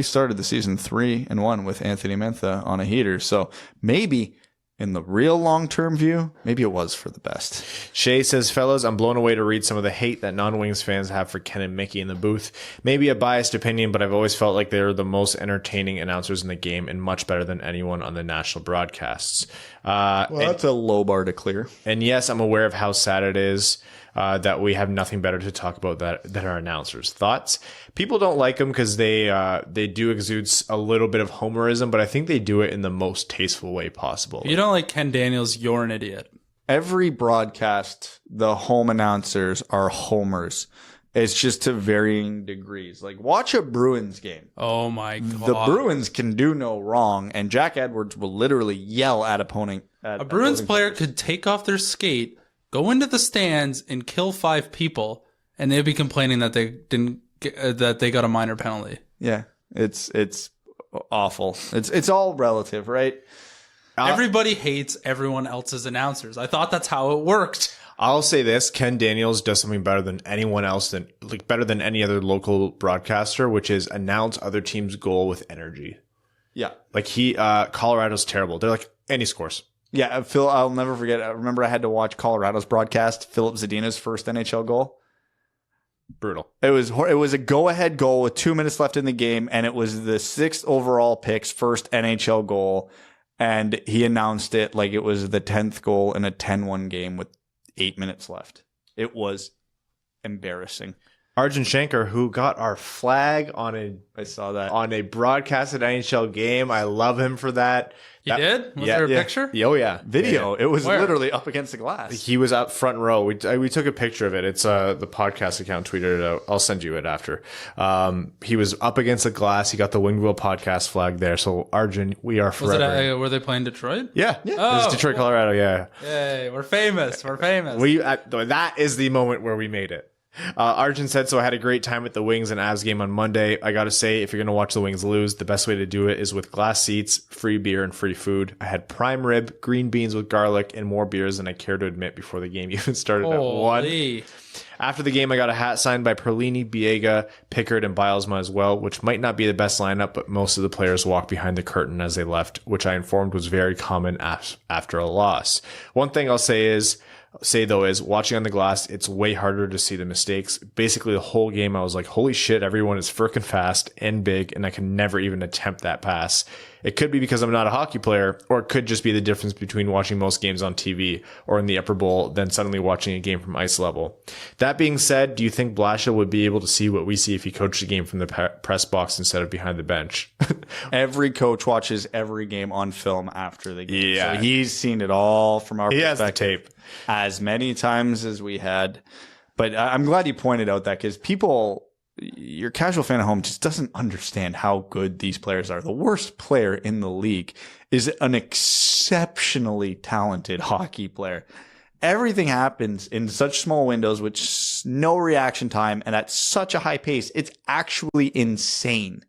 S3: started the season 3-1 with Anthony Mantha on a heater. So maybe in the real long-term view, maybe it was for the best.
S2: Shay says, fellas, I'm blown away to read some of the hate that non-Wings fans have for Ken and Mickey in the booth. Maybe a biased opinion, but I've always felt like they're the most entertaining announcers in the game and much better than anyone on the national broadcasts.
S3: That's a low bar to clear.
S2: And yes, I'm aware of how sad it is that we have nothing better to talk about than our announcers. Thoughts? People don't like them because they do exude a little bit of homerism, but I think they do it in the most tasteful way possible.
S4: If you don't like Ken Daniels, you're an idiot.
S3: Every broadcast, the home announcers are homers. It's just to varying degrees. Like, watch a Bruins game.
S4: Oh, my God.
S3: The Bruins can do no wrong, and Jack Edwards will literally yell at opponent.
S4: A Bruins player could take off their skate, go into the stands, and kill 5 people, and they'd be complaining that they got a minor penalty.
S3: Yeah, it's awful. It's all relative, right?
S2: Everybody
S4: hates everyone else's announcers. I thought that's how it worked.
S2: I'll say this, Ken Daniels does something better than anyone else, better than any other local broadcaster, which is announce other teams' goal with energy.
S3: Yeah.
S2: Like Colorado's terrible. They're like, and he scores.
S3: Yeah, Phil, I'll never forget. I remember I had to watch Colorado's broadcast, Philip Zadina's first NHL goal.
S2: Brutal.
S3: It was a go-ahead goal with 2 minutes left in the game, and it was the 6th overall pick's first NHL goal, and he announced it like it was the 10th goal in a 10-1 game with 8 minutes left. It was embarrassing.
S2: Arjun Shankar, who got our flag
S3: I saw that
S2: on a broadcasted NHL game. I love him for that.
S4: You did? Was there a picture?
S2: Oh, yeah.
S3: video.
S2: Yeah.
S3: It was
S4: Where?
S3: literally up against the glass.
S2: He was up front row. We took a picture of it. It's the podcast account tweeted it out. I'll send you it after. He was up against the glass. He got the Winged Wheel podcast flag there. So Arjun, we are forever.
S4: Were they playing Detroit?
S2: Yeah.
S4: Oh,
S2: It was Detroit, Colorado. Yeah.
S4: Yay, we're famous. We're famous.
S2: That is the moment where we made it. Arjun said, so I had a great time at the Wings and Avs game on Monday. I gotta say, if you're gonna watch the Wings lose, the best way to do it is with glass seats, free beer, and free food. I had prime rib, green beans with garlic, and more beers than I care to admit before the game even started at 1. After the game, I got a hat signed by Perlini, Biega, Pickard, and Bilesma as well, which might not be the best lineup, but most of the players walked behind the curtain as they left, which I informed was very common after a loss. One thing I'll say though is watching on the glass, it's way harder to see the mistakes. Basically, the whole game, I was like, holy shit, everyone is frickin' fast and big, and I can never even attempt that pass. It could be because I'm not a hockey player, or it could just be the difference between watching most games on TV or in the upper bowl than suddenly watching a game from ice level. That being said, do you think Blashill would be able to see what we see if he coached the game from the press box instead of behind the bench?
S3: Every coach watches every game on film after the game.
S2: Yeah.
S3: So he's seen it all from our
S2: He has the
S3: perspective
S2: tape.
S3: as many times as we had. But I'm glad you pointed out that because your casual fan at home just doesn't understand how good these players are. The worst player in the league is an exceptionally talented hockey player. Everything happens in such small windows with no reaction time and at such a high pace. It's actually insane.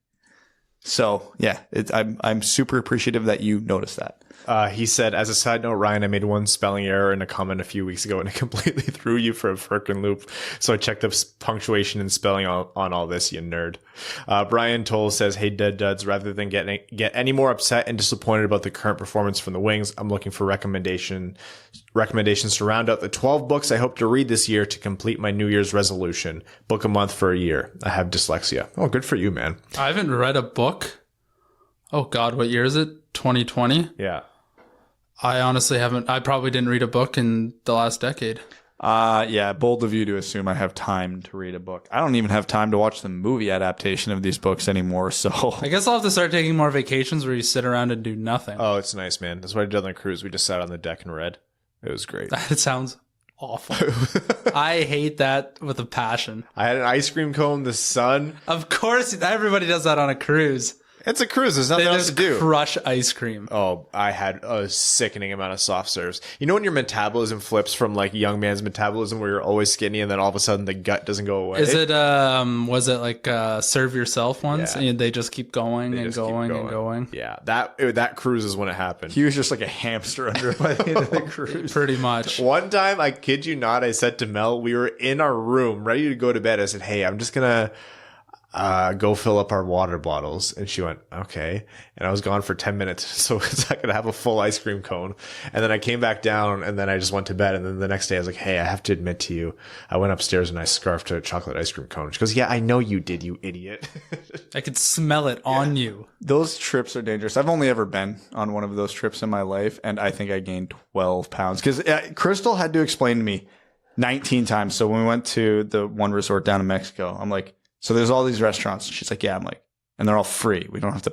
S3: So yeah, I'm super appreciative that you noticed that.
S2: He said, as a side note, Ryan, I made one spelling error in a comment a few weeks ago and it completely threw you for a frickin' loop. So I checked the punctuation and spelling on all this, you nerd. Brian Toll says, hey, Dead Duds, rather than get any more upset and disappointed about the current performance from the Wings, I'm looking for recommendations to round out the 12 books I hope to read this year to complete my New Year's resolution. Book a month for a year. I have dyslexia. Oh, good for you, man.
S4: I haven't read a book. Oh, God, what year is it? 2020?
S2: Yeah.
S4: I honestly haven't. I probably didn't read a book in the last decade.
S3: Yeah, bold of you to assume I have time to read a book. I don't even have time to watch the movie adaptation of these books anymore. So
S4: I guess I'll have to start taking more vacations where you sit around and do nothing.
S2: Oh, it's nice, man. That's what I did on the cruise. We just sat on the deck and read. It was great.
S4: That sounds awful. I hate that with a passion.
S2: I had an ice cream cone, the sun.
S4: Of course, everybody does that on a cruise.
S2: It's a cruise. There's nothing
S4: They
S2: else
S4: just
S2: to do.
S4: crush ice cream.
S2: Oh, I had a sickening amount of soft serves. You know when your metabolism flips from like young man's metabolism where you're always skinny and then all of a sudden the gut doesn't go away?
S4: Is it, was it like serve yourself ones?
S2: Yeah.
S4: And they just keep going and going and going?
S2: Yeah, that cruise is when it happened.
S3: he was just like a hamster under by the end of the cruise.
S4: Pretty much.
S2: One time, I kid you not, I said to Mel, we were in our room ready to go to bed. I said, hey, I'm just going to go fill up our water bottles. And she went, okay. And I was gone for 10 minutes. So I could have a full ice cream cone. And then I came back down and then I just went to bed. And then the next day I was like, hey, I have to admit to you, I went upstairs and I scarfed a chocolate ice cream cone. She goes, yeah, I know you did, you idiot.
S4: I could smell it on you.
S3: Those trips are dangerous. I've only ever been on one of those trips in my life. And I think I gained 12 pounds because Crystal had to explain to me 19 times. So when we went to the one resort down in Mexico, I'm like, so there's all these restaurants. She's like, yeah. I'm like, and they're all free. We don't have to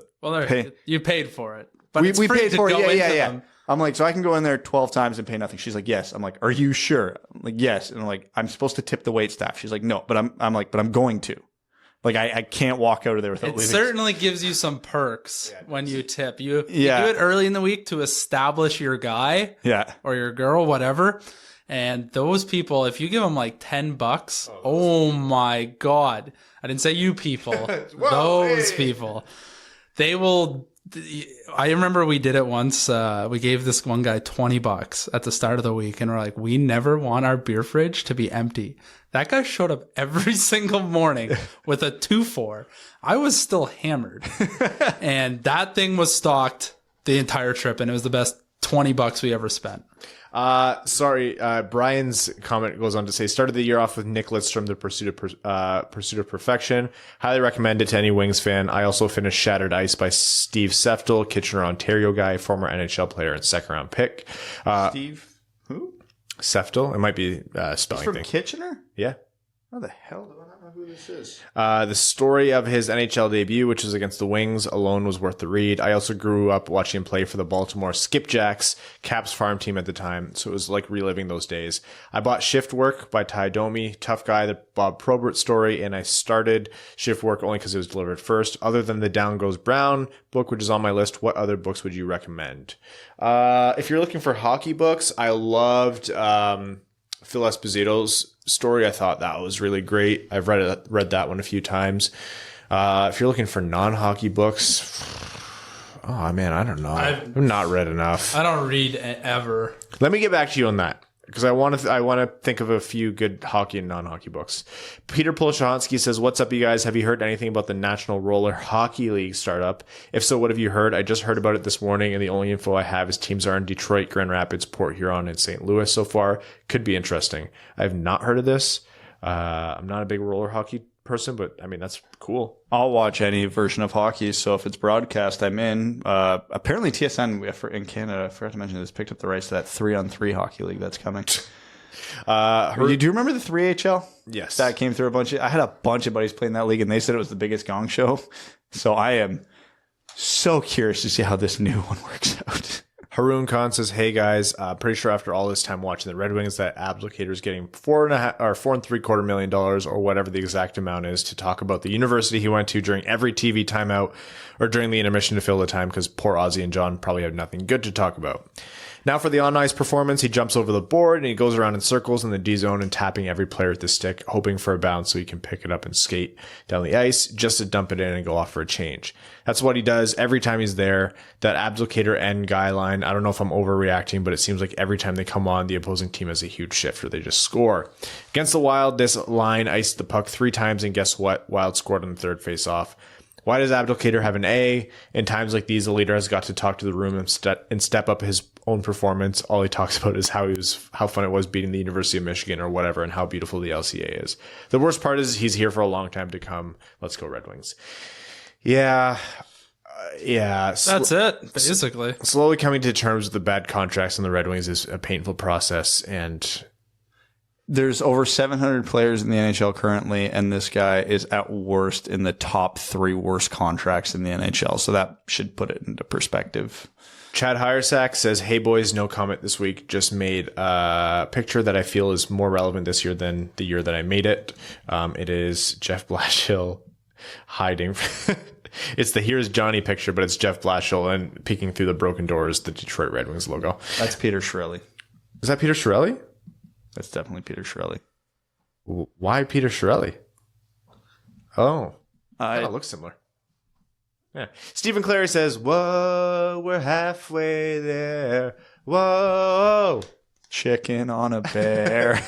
S3: pay.
S4: You paid for it. But
S3: We
S4: it's free
S3: paid
S4: to
S3: for it.
S4: go
S3: Yeah,
S4: into
S3: yeah, yeah.
S4: them.
S3: I'm like, so I can go in there 12 times and pay nothing. She's like, yes. I'm like, are you sure? I'm like, yes. And I'm like, I'm supposed to tip the wait staff. She's like, no, but I'm like, but I'm going to. Like, I can't walk out of there without
S4: It
S3: leaving.
S4: certainly gives you some perks when you tip. You do
S3: Yeah.
S4: it early in the week to establish your guy
S3: Yeah.
S4: or your girl, whatever. And those people, if you give them like $10, oh my God. I didn't say you people. Those people. They will I remember we did it once. We gave this one guy $20 at the start of the week, and we're like, we never want our beer fridge to be empty. That guy showed up every single morning with a 2-4. I was still hammered, and that thing was stocked the entire trip, and it was the best $20 we ever spent.
S2: Brian's comment goes on to say, started the year off with Nick Lidstrom, The Pursuit of Perfection. Highly recommend it to any Wings fan. I also finished Shattered Ice by Steve Seftel, Kitchener, Ontario guy, former NHL player and second round pick.
S3: Steve, who?
S2: Seftel. It might be spelling
S3: He's from
S2: thing.
S3: Kitchener?
S2: Yeah.
S3: How the hell do I not know who this is?
S2: The story of his NHL debut, which was against the Wings, alone was worth the read. I also grew up watching him play for the Baltimore Skipjacks, Caps farm team at the time, so it was like reliving those days. I bought Shift Work by Ty Domi, tough guy, the Bob Probert story, and I started Shift Work only because it was delivered first. Other than the Down Goes Brown book, which is on my list, what other books would you recommend? If you're looking for hockey books, I loved Phil Esposito's story. I thought that was really great. I've read that one a few times. If you're looking for non-hockey books, oh man, I don't know. I've not read enough.
S4: I don't read ever.
S2: Let me get back to you on that, because I want to think of a few good hockey and non-hockey books. Peter Polshansky says, what's up, you guys? Have you heard anything about the National Roller Hockey League startup? If so, what have you heard? I just heard about it this morning, and the only info I have is teams are in Detroit, Grand Rapids, Port Huron, and St. Louis so far. Could be interesting. I have not heard of this. I'm not a big roller hockey person, but I mean, that's cool.
S3: I'll watch any version of hockey, so if it's broadcast, I'm in. Apparently TSN in Canada, I forgot to mention this, picked up the rights to that 3-on-3 hockey league that's coming. Do you remember the 3HL?
S2: Yes.
S3: That came through I had a bunch of buddies playing that league, and they said it was the biggest gong show. So I am so curious to see how this new one works out.
S2: Haroon Khan says, hey guys, pretty sure after all this time watching the Red Wings that Applicator is getting $4.75 million or whatever the exact amount is to talk about the university he went to during every TV timeout or during the intermission to fill the time, because poor Ozzy and John probably have nothing good to talk about. Now for the on-ice performance, he jumps over the board and he goes around in circles in the D zone and tapping every player with the stick, hoping for a bounce so he can pick it up and skate down the ice just to dump it in and go off for a change. That's what he does every time he's there. That Abdulkader end guy line, I don't know if I'm overreacting, but it seems like every time they come on, the opposing team has a huge shift or they just score. Against the Wild, this line iced the puck 3 times, and guess what? Wild scored on the third face-off. Why does Abdulkader have an A? In times like these, the leader has got to talk to the room and step up his own performance. All he talks about is how fun it was beating the University of Michigan or whatever, and how beautiful the LCA is. The worst part is he's here for a long time to come. Let's go Red Wings. Yeah.
S4: That's it, basically.
S2: Slowly coming to terms with the bad contracts on the Red Wings is a painful process, and
S3: there's over 700 players in the NHL currently, and this guy is at worst in the top 3 worst contracts in the NHL. So that should put it into perspective.
S2: Chad Hiersack says, hey boys, no comment this week. Just made a picture that I feel is more relevant this year than the year that I made it. It is Jeff Blashill hiding. It's the Here's Johnny picture, but it's Jeff Blashill, and peeking through the broken doors, the Detroit Red Wings logo.
S3: That's Peter Chiarelli.
S2: Is that Peter Chiarelli?
S3: That's definitely Peter Chiarelli.
S2: Why Peter Chiarelli? Oh, it looks similar. Yeah. Stephen Clary says, whoa, we're halfway there. Whoa.
S3: Chicken on a bear.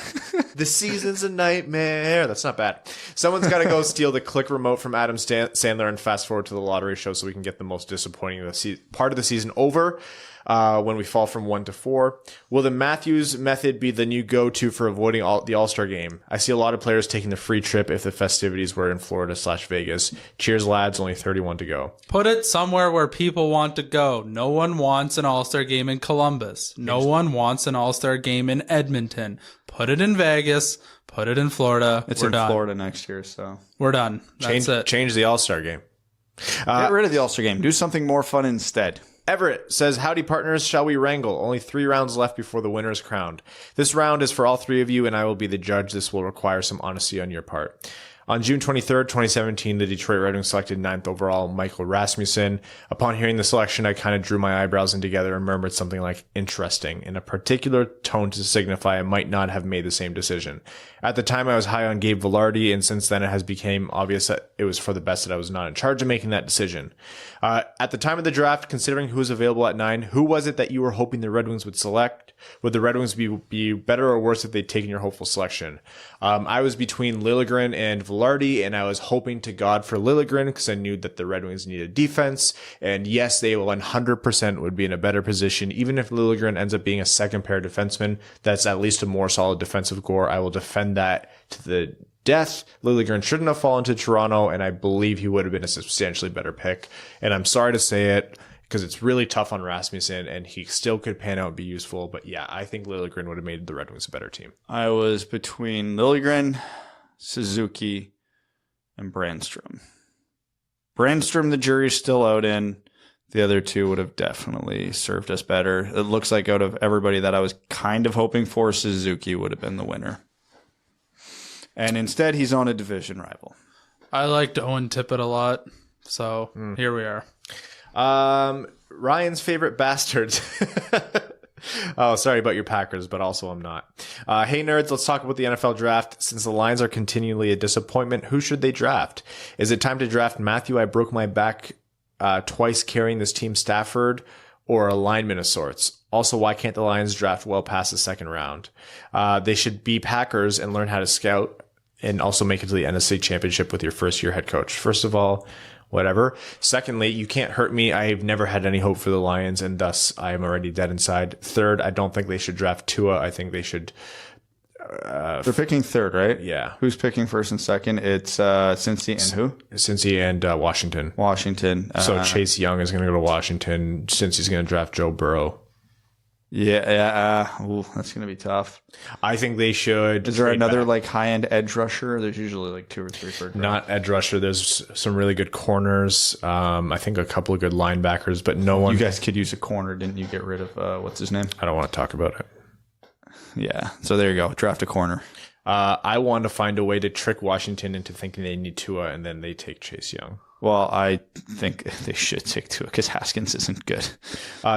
S2: The season's a nightmare. That's not bad. Someone's got to go steal the click remote from Adam Sandler and fast forward to the lottery show so we can get the most disappointing part of the season over. When we fall from 1 to 4. Will the Matthews method be the new go-to for avoiding the All-Star game? I see a lot of players taking the free trip if the festivities were in Florida/Vegas. Cheers, lads. Only 31 to go.
S4: Put it somewhere where people want to go. No one wants an All-Star game in Columbus. No one wants an All-Star game in Edmonton. Put it in Vegas. Put it in Florida.
S3: We're in done. Florida next year, so
S4: we're done. That's it.
S2: Change the All-Star game.
S3: Get rid of the All-Star game. Do something more fun instead.
S2: Everett says, howdy partners, shall we wrangle? Only 3 rounds left before the winner is crowned. This round is for all 3 of you, and I will be the judge. This will require some honesty on your part. On June 23rd, 2017, the Detroit Red Wings selected 9th overall Michael Rasmussen. Upon hearing the selection, I kind of drew my eyebrows in together and murmured something like interesting in a particular tone to signify I might not have made the same decision. At the time, I was high on Gabe Vilardi, and since then it has become obvious that it was for the best that I was not in charge of making that decision. At the time of the draft, considering who was available at 9, who was it that you were hoping the Red Wings would select? Would the Red Wings be better or worse if they'd taken your hopeful selection? I was between Liljegren and Vilardi, and I was hoping to God for Liljegren because I knew that the Red Wings needed defense. And yes, they 100% would be in a better position. Even if Liljegren ends up being a second pair defenseman, that's at least a more solid defensive core. I will defend that to the death. Liljegren shouldn't have fallen to Toronto, and I believe he would have been a substantially better pick. And I'm sorry to say it, because it's really tough on Rasmussen, and he still could pan out and be useful. But yeah, I think Liljegren would have made the Red Wings a better team.
S3: I was between Liljegren, Suzuki, and Brandstrom. Brandstrom, the jury's still out in. The other two would have definitely served us better. It looks like out of everybody that I was kind of hoping for, Suzuki would have been the winner. And instead, he's on a division rival.
S4: I liked Owen Tippett a lot, so here we are.
S2: Ryan's favorite bastards. Oh, sorry about your Packers, but also I'm not. Hey nerds, let's talk about the NFL draft. Since the Lions are continually a disappointment, who should they draft? Is it time to draft Matthew? I broke my back twice carrying this team, Stafford, or a lineman of sorts. Also, why can't the Lions draft well past the second round? They should be Packers and learn how to scout and also make it to the NFC Championship with your first year head coach. First of all, whatever. Secondly, you can't hurt me. I've never had any hope for the Lions, and thus I am already dead inside. Third, I don't think they should draft Tua. I think they should.
S3: They're picking third, right?
S2: Yeah.
S3: Who's picking first and second? It's Cincy and who?
S2: Cincy and Washington.
S3: Washington.
S2: So Chase Young is going to go to Washington. Cincy's going to draft Joe Burrow.
S3: Yeah. Ooh, that's going to be tough.
S2: I think they should.
S3: Is there another like high-end edge rusher? There's usually like 2 or 3 first.
S2: Not edge rusher. There's some really good corners. I think a couple of good linebackers, but no one.
S3: You guys could use a corner, didn't you? Get rid of what's his name?
S2: I don't want to talk about it.
S3: Yeah. So there you go. Draft a corner.
S2: I want to find a way to trick Washington into thinking they need Tua, and then they take Chase Young.
S3: Well, I think they should take Tua because Haskins isn't good.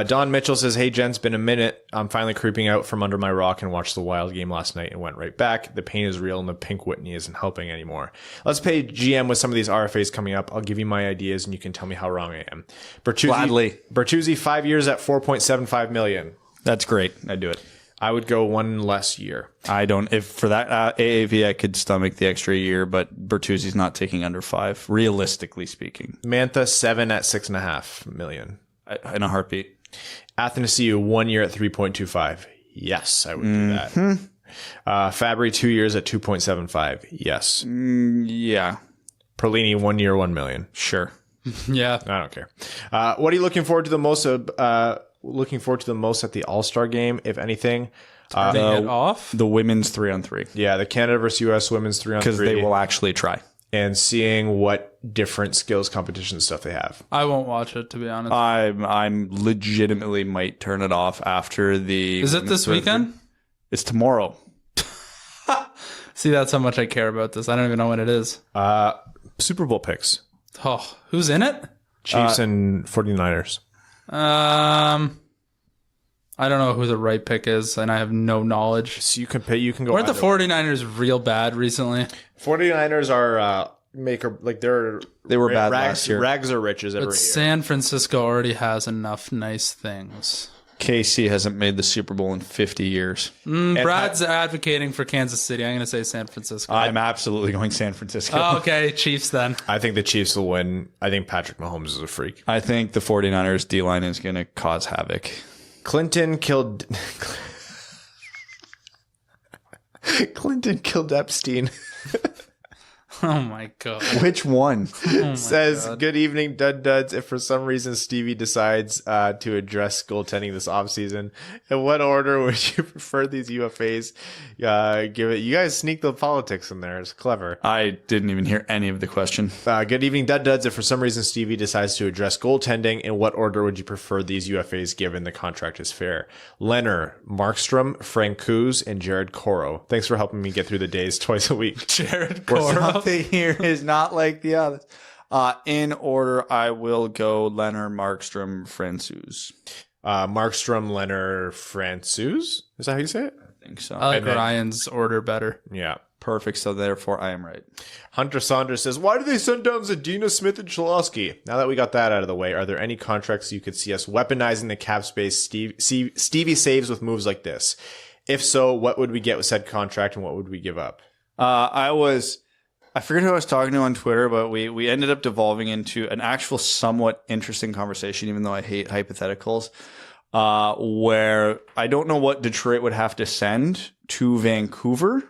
S2: Don Mitchell says, hey, gents, been a minute. I'm finally creeping out from under my rock and watched the Wild game last night and went right back. The pain is real and the pink Whitney isn't helping anymore. Let's pay GM with some of these RFAs coming up. I'll give you my ideas and you can tell me how wrong I am. Bertuzzi, 5 years at $4.75 million.
S3: That's great. I'd do it.
S2: I would go one less year.
S3: I don't. If for that AAV, I could stomach the extra year, but Bertuzzi's not taking under 5, realistically speaking.
S2: Mantha, 7 at $6.5 million.
S3: In a heartbeat.
S2: Athanasiou, 1 year at 3.25. Yes, I would do that. Fabry, 2 years at 2.75. Yes.
S3: Yeah.
S2: Perlini, 1 year, $1 million.
S3: Sure.
S4: Yeah.
S2: I don't care. What are you looking forward to the most? At the All-Star game, if anything?
S4: Turning it off?
S3: The women's 3-on-3.
S2: Yeah, the Canada versus U.S. women's 3-on-3.
S3: Because they will actually try.
S2: And seeing what different skills competition stuff they have.
S4: I won't watch it, to be honest.
S3: I'm legitimately might turn it off after the...
S4: Is it this weekend?
S3: It's tomorrow.
S4: See, that's how much I care about this. I don't even know when it is.
S2: Super Bowl picks.
S4: Oh, who's in it?
S2: Chiefs and 49ers.
S4: I don't know who the right pick is, and I have no knowledge.
S2: So you can pay. You can go.
S4: Weren't the 49ers real bad recently?
S2: 49ers are they were
S3: bad
S2: rags,
S3: last year.
S2: Rags are riches every year.
S4: San Francisco already has enough nice things.
S3: KC hasn't made the Super Bowl in 50 years.
S4: Brad's advocating for Kansas City. I'm going to say San Francisco.
S3: I'm absolutely going San Francisco.
S4: Oh, okay, Chiefs then.
S2: I think the Chiefs will win. I think Patrick Mahomes is a freak.
S3: I think the 49ers D-line is going to cause havoc.
S2: Clinton killed Epstein.
S4: Oh my god.
S3: Which one?
S2: Says, good evening, Duds. If for some reason Stevie decides to address goaltending this offseason, in what order would you prefer these UFAs? Give it. You guys sneak the politics in there. It's clever.
S3: I didn't even hear any of the question.
S2: Good evening, Duds. If for some reason Stevie decides to address goaltending, in what order would you prefer these UFAs given the contract is fair? Leonard, Markstrom, Frank Kuz, and Jared Coro. Thanks for helping me get through the days twice a week.
S4: Jared Coro.
S3: Daley here is not like the others. In order, I will go Leonard, Markstrom, Francouz.
S2: Markstrom, Leonard, Francouz. Is that how you say it?
S3: I think so.
S4: I like Ryan's order better.
S2: Yeah.
S3: Perfect. So therefore, I am right.
S2: Hunter Saunders says, why did they send down Zadina, Smith, and Cholowski? Now that we got that out of the way, are there any contracts you could see us weaponizing the cap space Stevie saves with moves like this? If so, what would we get with said contract and what would we give up?
S3: I forget who I was talking to on Twitter, but we ended up devolving into an actual somewhat interesting conversation, even though I hate hypotheticals, where I don't know what Detroit would have to send to Vancouver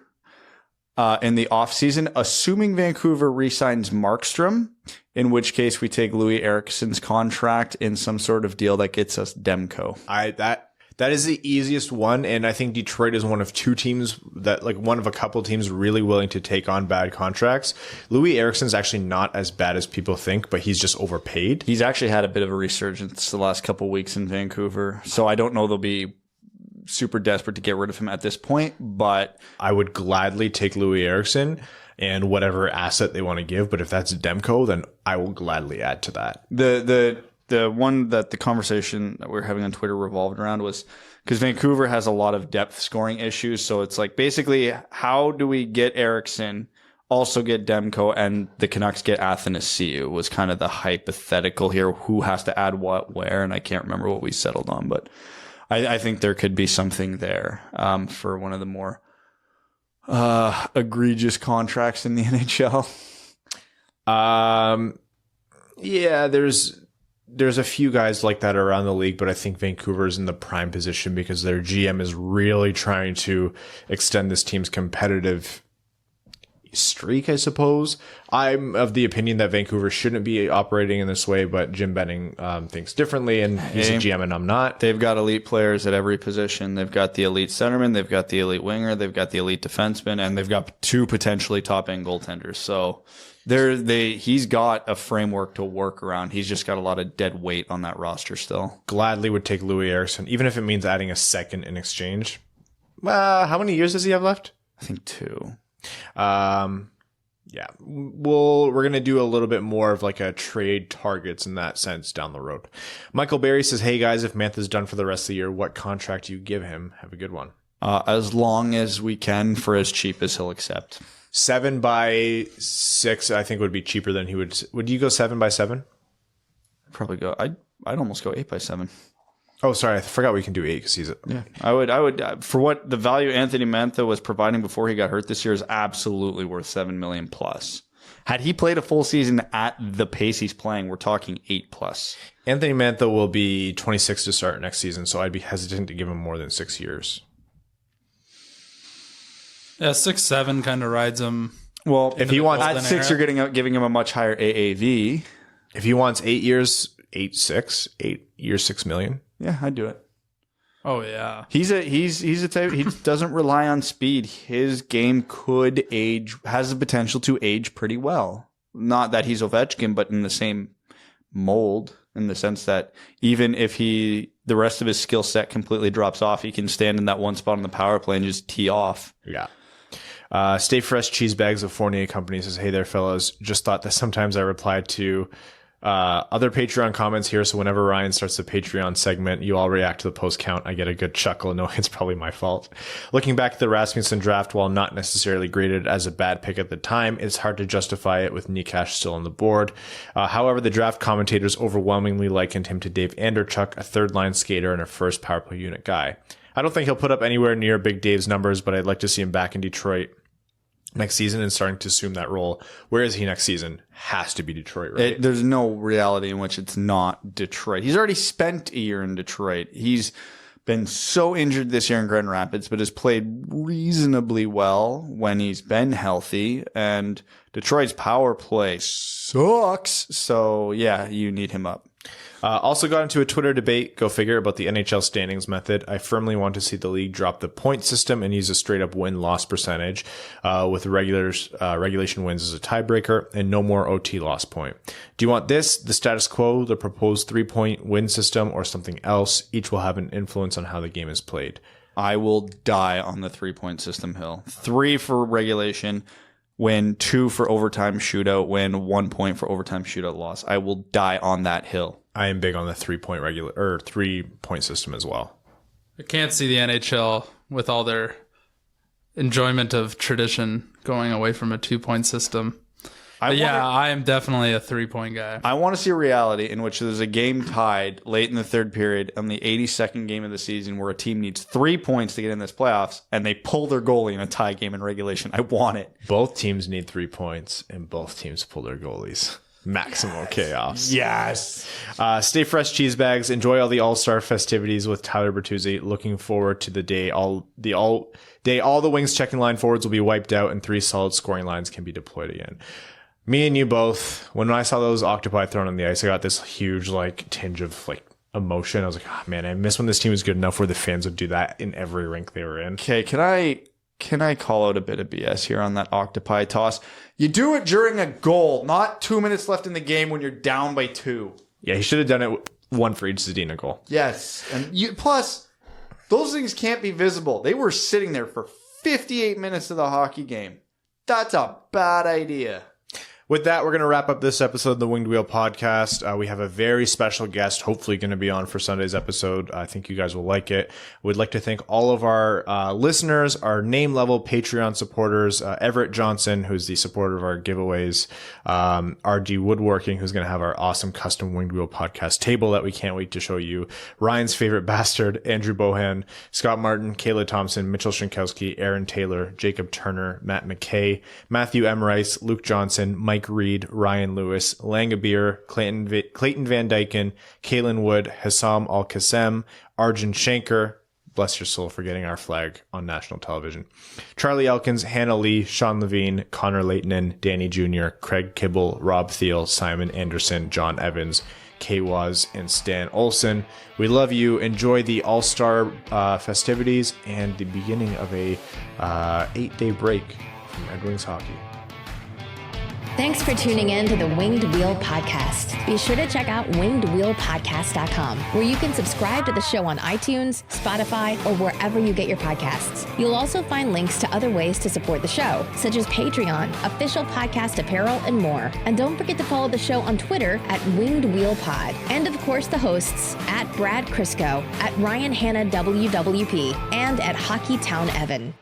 S3: in the offseason, assuming Vancouver re-signs Markstrom, in which case we take Louis Eriksson's contract in some sort of deal that gets us Demko.
S2: That is the easiest one, and I think Detroit is one of two teams that, like, one of a couple teams really willing to take on bad contracts. Louis Eriksson's actually not as bad as people think, but he's just overpaid.
S3: He's actually had a bit of a resurgence the last couple weeks in Vancouver, so I don't know they'll be super desperate to get rid of him at this point, but
S2: I would gladly take Louis Eriksson and whatever asset they want to give, but if that's Demko, then I will gladly add to that.
S3: The one that the conversation that we were having on Twitter revolved around was because Vancouver has a lot of depth scoring issues. So it's like, basically, how do we get Eriksson, also get Demko, and the Canucks get Athanasiou was kind of the hypothetical here. Who has to add what, where? And I can't remember what we settled on, but I think there could be something there for one of the more egregious contracts in the NHL.
S2: Yeah, there's a few guys like that around the league, but I think Vancouver's in the prime position because their GM is really trying to extend this team's competitive streak, I suppose. I'm of the opinion that Vancouver shouldn't be operating in this way, but Jim Benning thinks differently, and he's a GM and I'm not.
S3: They've got elite players at every position. They've got the elite centerman, they've got the elite winger, they've got the elite defenseman, and they've got two potentially top-end goaltenders. So he's got a framework to work around. He's just got a lot of dead weight on that roster still.
S2: Gladly would take Louis Eriksson, even if it means adding a second in exchange. How many years does he have left?
S3: I think 2.
S2: Yeah, we're going to do a little bit more of like a trade targets in that sense down the road. Michael Berry says, hey guys, if Mantha's done for the rest of the year, what contract do you give him? Have a good one.
S3: As long as we can for as cheap as he'll accept.
S2: 7 by 6, I think would be cheaper than he would. Would you go 7 by 7?
S3: Probably go. I'd almost go 8 by 7.
S2: Oh, sorry, I forgot we can do 8 because he's.
S3: Yeah, I would. For what the value Anthony Mantha was providing before he got hurt this year is absolutely worth $7 million plus. Had he played a full season at the pace he's playing, we're talking 8 plus.
S2: Anthony Mantha will be 26 to start next season, so I'd be hesitant to give him more than 6 years.
S4: Yeah, 6-7 kind of rides him.
S3: Well,
S2: if he wants
S3: at 6, you're giving him a much higher AAV.
S2: If he wants 8 years, 8 years, $6 million.
S3: Yeah, I'd do it.
S4: Oh yeah,
S3: he's a type. He doesn't rely on speed. His game could age, has the potential to age pretty well. Not that he's Ovechkin, but in the same mold, in the sense that even if the rest of his skill set completely drops off, he can stand in that one spot on the power play and just tee off.
S2: Yeah. Stay Fresh Cheese Bags of Fournier Company says, hey there, fellas. Just thought that sometimes I reply to other Patreon comments here, so whenever Ryan starts the Patreon segment, you all react to the post count. I get a good chuckle. No, it's probably my fault. Looking back at the Rasmussen draft, while not necessarily graded as a bad pick at the time, it's hard to justify it with Nikash still on the board. However, the draft commentators overwhelmingly likened him to Dave Anderchuk, a third-line skater and a first power play unit guy. I don't think he'll put up anywhere near Big Dave's numbers, but I'd like to see him back in Detroit next season and starting to assume that role. Where is he next season? Has to be Detroit, right?
S3: There's no reality in which it's not Detroit. He's already spent a year in Detroit. He's been so injured this year in Grand Rapids, but has played reasonably well when he's been healthy. And Detroit's power play sucks. So, yeah, you need him up.
S2: Also got into a Twitter debate, go figure, about the NHL standings method. I firmly want to see the league drop the point system and use a straight up win-loss percentage with regulation wins as a tiebreaker and no more OT loss point. Do you want this, the status quo, the proposed 3-point win system, or something else? Each will have an influence on how the game is played.
S3: I will die on the 3-point system hill. 3 for regulation, win 2 for overtime shootout win, 1 point for overtime shootout loss. I will die on that hill.
S2: I am big on the 3-point system as well.
S4: I can't see the NHL with all their enjoyment of tradition going away from a 2-point system. I am definitely a 3-point guy.
S3: I want to see a reality in which there's a game tied late in the third period on the 82nd game of the season where a team needs 3 points to get in this playoffs and they pull their goalie in a tie game in regulation. I want it.
S2: Both teams need 3 points and both teams pull their goalies. Maximal chaos.
S3: Yes.
S2: Stay fresh, cheese bags. Enjoy all the All-Star festivities with Tyler Bertuzzi. Looking forward to the day all the wings checking line forwards will be wiped out and 3 solid scoring lines can be deployed again. Me and you both, when I saw those octopi thrown on the ice, I got this huge tinge of emotion. I was like, oh man, I miss when this team was good enough where the fans would do that in every rink they were in.
S3: Okay, can I call out a bit of BS here on that octopi toss? You do it during a goal, not 2 minutes left in the game when you're down by 2.
S2: Yeah, he should have done it one for each Zadina goal.
S3: Yes, and plus those things can't be visible. They were sitting there for 58 minutes of the hockey game. That's a bad idea.
S2: With that, we're going to wrap up this episode of the Winged Wheel podcast. We have a very special guest, hopefully going to be on for Sunday's episode. I think you guys will like it. We'd like to thank all of our listeners, our name-level Patreon supporters, Everett Johnson, who's the supporter of our giveaways, RG Woodworking, who's going to have our awesome custom Winged Wheel podcast table that we can't wait to show you, Ryan's favorite bastard, Andrew Bohan, Scott Martin, Kayla Thompson, Mitchell Shinkowski, Aaron Taylor, Jacob Turner, Matt McKay, Matthew M. Rice, Luke Johnson, Mike Reed, Ryan Lewis, Langabir, Clayton Van Dyken, Kalen Wood, Hassam Al-Qassem, Arjun Shankar, bless your soul for getting our flag on national television, Charlie Elkins, Hannah Lee, Sean Levine, Connor Leightonen, Danny Jr., Craig Kibble, Rob Thiel, Simon Anderson, John Evans, Kay Waz, and Stan Olson. We love you. Enjoy the All-Star festivities and the beginning of a 8-day break from Red Wings hockey.
S1: Thanks for tuning in to the Winged Wheel Podcast. Be sure to check out wingedwheelpodcast.com, where you can subscribe to the show on iTunes, Spotify, or wherever you get your podcasts. You'll also find links to other ways to support the show, such as Patreon, official podcast apparel, and more. And don't forget to follow the show on Twitter at Winged Wheel Pod. And of course, the hosts at Brad Crisco, at Ryan Hanna WWP, and at Hockey Town Evan.